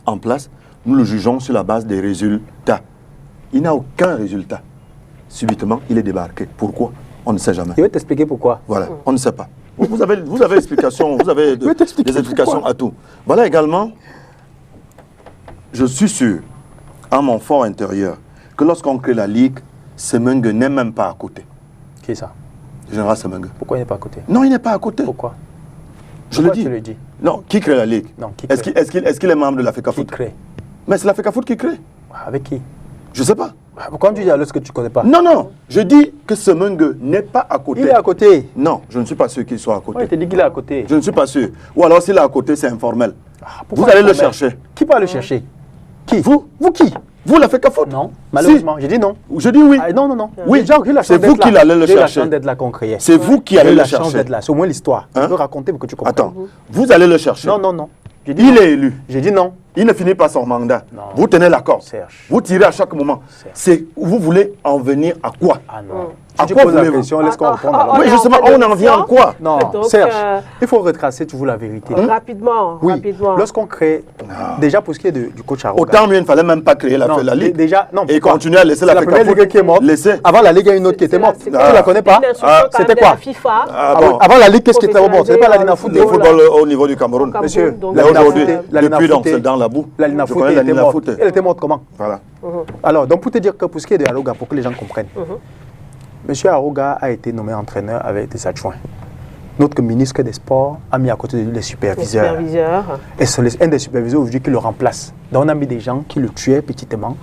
en place, nous le jugeons sur la base des résultats. Il n'a aucun résultat. Subitement, il est débarqué. Pourquoi? On ne sait jamais. Je vais t'expliquer pourquoi. Voilà, on ne sait pas. Vous avez explication, vous avez des explications à tout. Voilà également, je suis sûr, à mon fort intérieur, que lorsqu'on crée la Ligue, Semengue n'est même pas à côté. Qui est ça? Le général Semengue. Pourquoi il n'est pas à côté? Non, il n'est pas à côté. Pourquoi? Je le dis. Tu le dis? Non, qui crée la Ligue? Non, qui crée? Est-ce qu'il est membre de la FECAFOOT? Qui crée? Mais c'est la FECAFOOT qui crée. Avec qui? Je ne sais pas. Pourquoi tu dis alors ce que tu ne connais pas? Non, non, je dis que Semengue n'est pas à côté. Il est à côté. Non, je ne suis pas sûr qu'il soit à côté. Ouais, il te dit qu'il est à côté. Je ne suis pas sûr. Ou alors s'il est à côté, c'est informel. Vous allez informel? le chercher. Qui va le chercher? Qui? Vous? Vous qui? Vous la FECAFOOT? Non, malheureusement, j'ai dit non. Je dis oui. Ah, non, non, non. Oui, c'est vous qui allez le chercher. J'ai la chance d'être là qu'on créait. C'est vous qui allez le chercher. J'ai la chance d'être là. C'est au moins l'histoire. Je peux raconter pour que tu comprennes. Attends, vous allez le chercher. Non, non, non. Il est élu. J'ai dit non. Il ne finit pas son mandat. Non. Vous tenez l'accord. Serge. Vous tirez à chaque moment. Vous voulez en venir à quoi? Ah non. À tu quoi poses la voulez-vous? question, laisse qu'on répondre. Oui, justement, on en vient à quoi? Non, donc, Serge, il faut retracer toujours la vérité. Rapidement, Oui, rapidement. lorsqu'on crée, déjà pour ce qui est du coach Aroga. Autant mieux, il ne fallait même pas créer la Ligue. Déjà, non, et continuer à laisser la première ligue qui est morte. Avant la ligue, il y a une autre qui était morte. Tu ne la connais pas? C'était quoi? Avant la ligue, qu'est-ce qui était morte? C'était pas la Linafoot. Le football au niveau du Cameroun. Monsieur, depuis donc, c'est dans la boue. La Linafoot était morte. Elle était morte comment? Voilà. Alors, donc pour te dire que pour ce qui est de Aroga, pour que les gens comprennent, Monsieur Aroga a été nommé entraîneur avec des adjoints. Notre ministre des Sports a mis à côté de lui les superviseurs. Et c'est un des superviseurs aujourd'hui qui le remplace. Donc on a mis des gens qui le tuaient petitement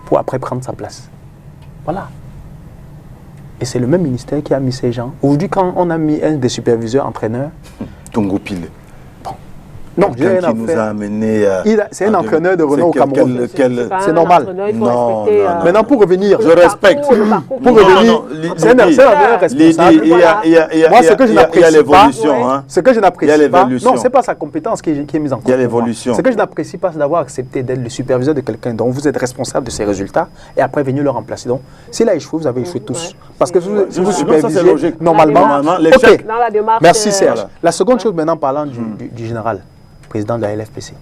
pour après prendre sa place. Voilà. Et c'est le même ministère qui a mis ces gens. Aujourd'hui, quand on a mis un des superviseurs entraîneurs... Tongo Pile. Non, qui nous a amené. C'est un entraîneur de renom au Cameroun. C'est normal. Non. Maintenant, pour revenir, je respecte. Pour revenir, c'est un entraîneur responsable. Moi, ce que je n'apprécie pas, ce que je n'apprécie pas, non, c'est pas sa compétence qui est mise en cause. Il y a l'évolution. Ce que je n'apprécie pas, c'est d'avoir accepté d'être le superviseur de quelqu'un dont vous êtes responsable de ses résultats et après venir le remplacer. Donc, s'il a échoué, vous avez échoué tous. Parce que si vous supervisez, normalement, ok. Merci Serge. La seconde chose maintenant, parlant du général président de la LFPC.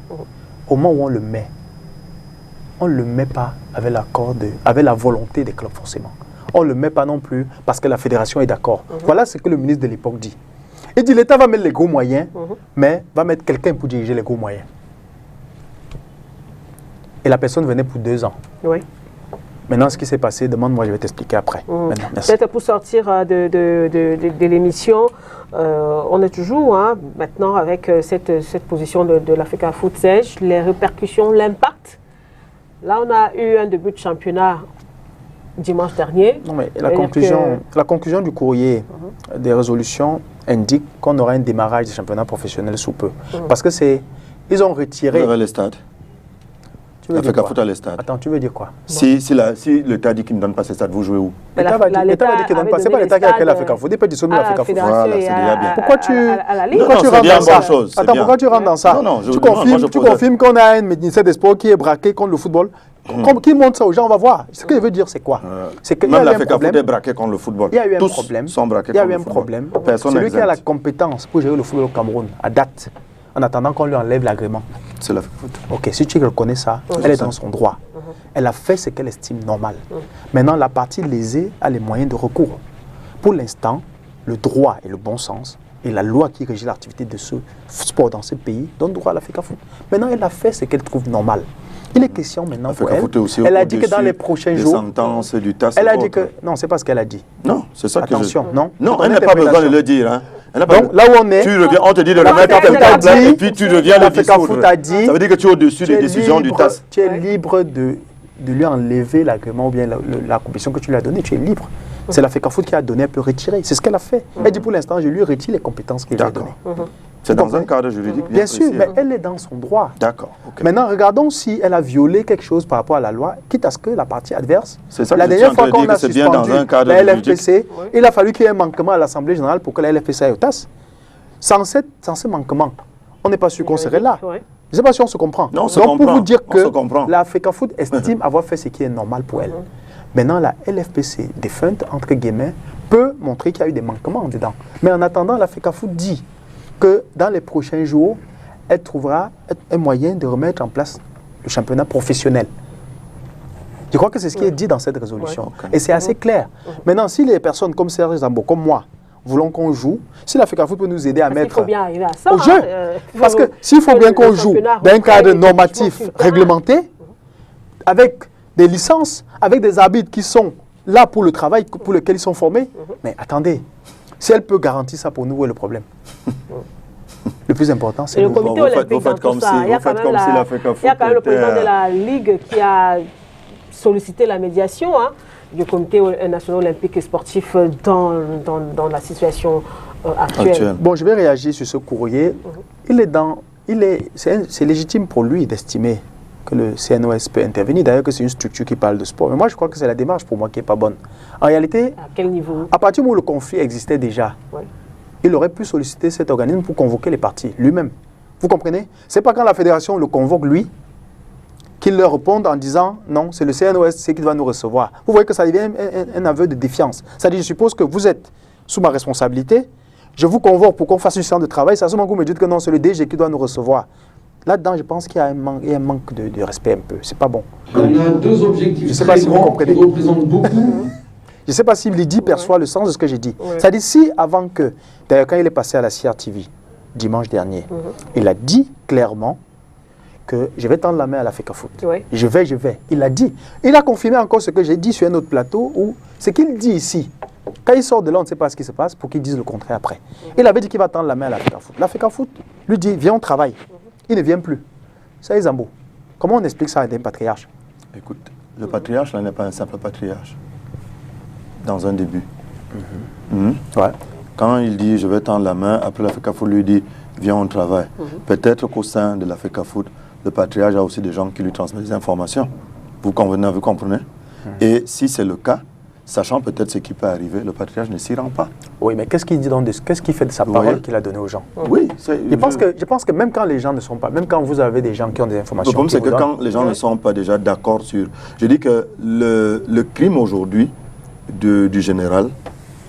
Au moment où on ne le met pas avec l'accord avec la volonté des clubs forcément. On ne le met pas non plus parce que la fédération est d'accord. Voilà ce que le ministre de l'époque dit. Il dit l'État va mettre les gros moyens, mais va mettre quelqu'un pour diriger les gros moyens. Et la personne venait pour 2 ans. Oui. Maintenant, ce qui s'est passé, demande-moi, je vais t'expliquer après. Peut-être pour sortir de l'émission, on est toujours maintenant avec cette position de la FECAFOOT Serge, les répercussions, l'impact. Là, on a eu un début de championnat dimanche dernier. Non, mais la conclusion du courrier des résolutions indique qu'on aura un démarrage du championnat professionnel sous peu. Parce que ils ont retiré... Vous avez les stades. Tu veux dire quoi? Foot à les stades. Attends, tu veux dire quoi? Si l'État dit qu'il ne donne pas ces stades, vous jouez où? L'État va dire qu'il ne donne pas. Ce n'est pas l'État qui a créé l'Africa Foot. Il peut dissoluer l'Africa Foot. Voilà, c'est déjà bien. Pourquoi tu rentres dans ça? Attends, pourquoi tu rentres dans ça? Tu confirmes qu'on a un ministère des Sports qui est braqué contre le football? Qui montre ça aux gens, on va voir. Ce que je veux dire, c'est quoi? C'est que même l'Africa Foot est braqué contre le football. Il y a eu un Tous problème. sont braqués Il y a contre eu le un football. problème. Personne Celui qui a la compétence pour gérer le football au Cameroun, à date, en attendant qu'on lui enlève l'agrément. C'est l'Africa Foot. Ok, si tu reconnais ça, elle est dans son droit. Elle a fait ce qu'elle estime normal. Maintenant, la partie lésée a les moyens de recours. Pour l'instant, le droit et le bon sens et la loi qui régit l'activité de ce sport dans ce pays donne droit à l'Africa Foot. Maintenant, elle a fait ce qu'elle trouve normal. Il est question maintenant pour elle a dit que dans les prochains jours... Du TAS elle a dit que... Non, c'est pas ce qu'elle a dit. Non, c'est ça Attention, non. Non, elle n'a pas besoin de le dire. Hein. Donc, là où on est... Tu reviens, on te dit de le mettre en place et puis tu reviens le dissoudre. Ça veut dire que tu es au-dessus des décisions du TAS. Tu es libre de lui enlever l'agrément ou bien la compétition que tu lui as donnée. Tu es libre. C'est l'Africa Foot qui a donné, elle peut retirer. C'est ce qu'elle a fait. Elle dit pour l'instant, je lui retire les compétences qu'elle lui a données. C'est dans un cadre juridique bien sûr, mais elle est dans son droit. D'accord. Maintenant, regardons si elle a violé quelque chose par rapport à la loi, quitte à ce que la partie adverse... La dernière fois qu'on a suspendu la LFPC, il a fallu qu'il y ait un manquement à l'Assemblée générale pour que la LFPC aille au TAS. Sans ce manquement, on n'est pas sûr qu'on serait là. Je ne sais pas si on se comprend. Non, donc, pour vous dire que l'Africa Foot estime avoir fait ce qui est normal pour elle. Maintenant, la LFPC, défunte, entre guillemets, peut montrer qu'il y a eu des manquements dedans. Mais en attendant, l'Africa Foot dit que dans les prochains jours, elle trouvera un moyen de remettre en place le championnat professionnel. Je crois que c'est ce qui est dit dans cette résolution. Et c'est assez clair. Maintenant, si les personnes comme Serge Zambo, comme moi, voulons qu'on joue, si l'Africa Foot peut nous aider à mettre au jeu, parce que s'il faut bien qu'on joue dans un cadre normatif réglementé, avec des licences, avec des arbitres qui sont là pour le travail pour lequel ils sont formés, mais attendez, si elle peut garantir ça pour nous, où est le problème? Le plus important, c'est le comité olympique dans tout ça. Il y a quand même le président de la Ligue qui a sollicité la médiation du comité national olympique et sportif dans la situation actuelle. Bon, je vais réagir sur ce courrier. C'est légitime pour lui d'estimer que le CNOS peut intervenir. D'ailleurs, que c'est une structure qui parle de sport. Mais moi, je crois que c'est la démarche pour moi qui n'est pas bonne. En réalité, à quel niveau? À partir où le conflit existait déjà, il aurait pu solliciter cet organisme pour convoquer les parties lui-même. Vous comprenez? C'est pas quand la fédération le convoque lui qu'il leur réponde en disant non, c'est le CNOS qui doit nous recevoir. Vous voyez que ça devient un aveu de défiance. C'est-à-dire, je suppose que vous êtes sous ma responsabilité, je vous convoque pour qu'on fasse une séance de travail, c'est à ce moment que vous me dites que non, c'est le DG qui doit nous recevoir. Là-dedans, je pense qu'il y a un manque de respect un peu. C'est pas bon. On a deux objectifs très grands qui représentent beaucoup. Je ne sais pas si Lydie perçoit le sens de ce que j'ai dit. C'est-à-dire, si avant que, d'ailleurs, quand il est passé à la CRTV, dimanche dernier, il a dit clairement que je vais tendre la main à l'Africa Foot. Je vais. Il a dit. Il a confirmé encore ce que j'ai dit sur un autre plateau, où ce qu'il dit ici, quand il sort de là, on ne sait pas ce qui se passe, pour qu'il dise le contraire après. Il avait dit qu'il va tendre la main à l'Africa Foot. L'Africa Foot lui dit, viens, on travaille. Il ne vient plus. Ça, Zambo. Comment on explique ça à un patriarche? Écoute, le patriarche, là, n'est pas un simple patriarche. Dans un début. Quand il dit, je vais tendre la main, après l'Africa Foot lui dit, viens, on travaille. Peut-être qu'au sein de l'Africa Foot, le patriarche a aussi des gens qui lui transmettent des informations. Vous comprenez? Et si c'est le cas, sachant peut-être ce qui peut arriver, le patriarche ne s'y rend pas. Oui, mais qu'est-ce qu'il dit qu'est-ce qu'il fait de sa parole qu'il a donnée aux gens? Oui. Je pense que même quand les gens ne sont pas, même quand vous avez des gens qui ont des informations... Le problème, c'est que quand les gens ne sont pas déjà d'accord sur... Je dis que le crime aujourd'hui du général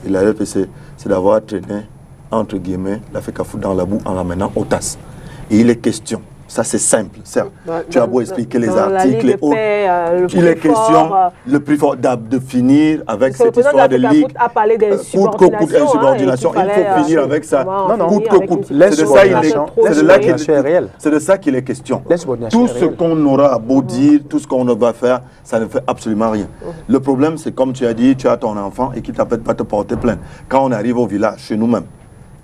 et la LPC, c'est d'avoir traîné, entre guillemets, l'Africa Foot dans la boue en l'amenant au TAS. Et il est question... Ça, c'est simple, certes. Tu as beau expliquer les articles et autres. Il est question, le plus fort, de finir avec cette histoire de ligue. A parlé d'insubordination. Il faut finir avec ça. Coûte que coûte. C'est de ça qu'il est question. Tout ce qu'on aura beau dire, tout ce qu'on va faire, ça ne fait absolument rien. Le problème, c'est comme tu as dit, tu as ton enfant et qui t'appelle pas te porter plainte. Quand on arrive au village, chez nous-mêmes,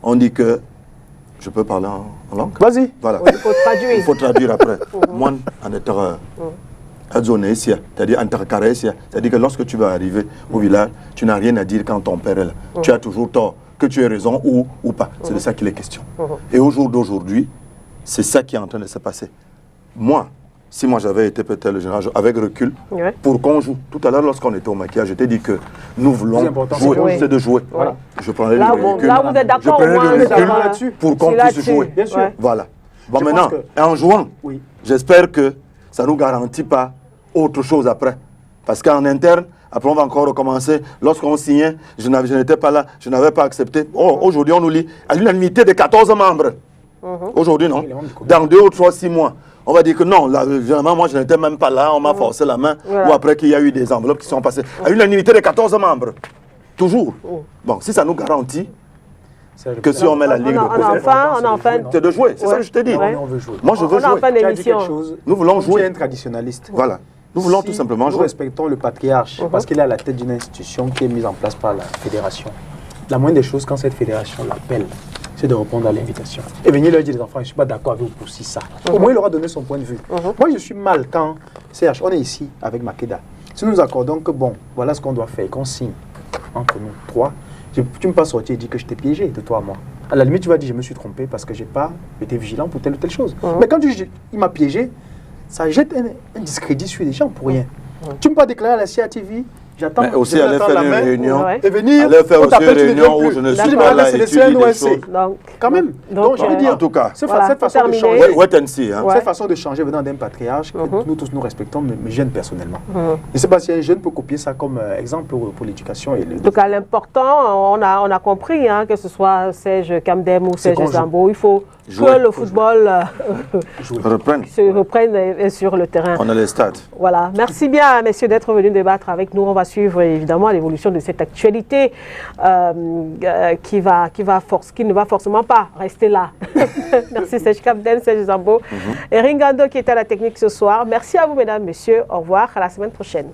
on dit que je peux parler en langue? Vas-y. Voilà. Il faut traduire. Il faut traduire après. Moi, en étant c'est-à-dire c'est-à-dire que lorsque tu vas arriver au village, tu n'as rien à dire quand ton père est là. Tu as toujours tort, que tu aies raison ou pas. C'est de ça qu'il est question. Et au jour d'aujourd'hui, c'est ça qui est en train de se passer. Moi, si moi j'avais été peut-être le général, avec recul, pour qu'on joue. Tout à l'heure, lorsqu'on était au maquillage, je t'ai dit que nous voulons jouer, c'est de jouer. Voilà. Je prenais le recul. Là, vous êtes d'accord au moins là-dessus pour qu'on puisse jouer. Bien sûr. Voilà. Bon, maintenant, en jouant, j'espère que ça ne nous garantit pas autre chose après. Parce qu'en interne, après on va encore recommencer. Lorsqu'on signait, je n'étais pas là, je n'avais pas accepté. Oh, aujourd'hui, on nous lit à l'unanimité de 14 membres. Aujourd'hui, non. Dans 2 ou 3, 6 mois, on va dire que non, là, généralement, moi, je n'étais même pas là, on m'a forcé la main. Ou après qu'il y a eu des enveloppes qui sont passées. À l'unanimité de 14 membres. Toujours. Bon, si ça nous garantit que si on met la Ligue de Coupe, c'est de jouer. C'est ça que je te dis. On veut jouer. Moi, je veux jouer. Nous voulons jouer. Tu es un traditionnaliste. Voilà. Nous voulons tout simplement jouer. Nous respectons le patriarche parce qu'il est à la tête d'une institution qui est mise en place par la fédération. La moindre des choses, quand cette fédération l'appelle, c'est de répondre à l'invitation. Et venir leur dire, les enfants, je ne suis pas d'accord avec vous pour ça. Au moins, il aura donné son point de vue. Moi, je suis mal quand, CH, on est ici avec Makeda. Si nous accordons que, bon, voilà ce qu'on doit faire, qu'on signe entre nous 3, tu me passes sortir et dire que je t'ai piégé de toi à moi. À la limite, tu vas dire, je me suis trompé parce que je n'ai pas été vigilant pour telle ou telle chose. Mais quand tu dis, il m'a piégé, ça jette un discrédit sur les gens pour rien. Tu ne peux pas déclarer à la CATV, j'attends. Mais aussi aller faire une réunion. Et venir, aller faire aussi une réunion où je ne suis pas là et étudier des choses. Quand même. Donc, je veux dire, en tout cas, cette façon de changer, cette façon de changer venant d'un patriarche, nous tous nous respectons, mais jeunes personnellement. Je ne sais pas si un jeune peut copier ça comme exemple pour l'éducation. En tout cas, l'important, on a compris, que ce soit Serge Kamdem ou Serge Zambo, il faut que le football se reprenne sur le terrain. On a les stades. Voilà. Merci bien, messieurs, d'être venus débattre avec nous. On va suivre évidemment l'évolution de cette actualité qui ne va forcément pas rester là. Merci Serge Kamdem, Serge Zambo et Ringando qui est à la technique ce soir. Merci à vous, mesdames, messieurs. Au revoir. À la semaine prochaine.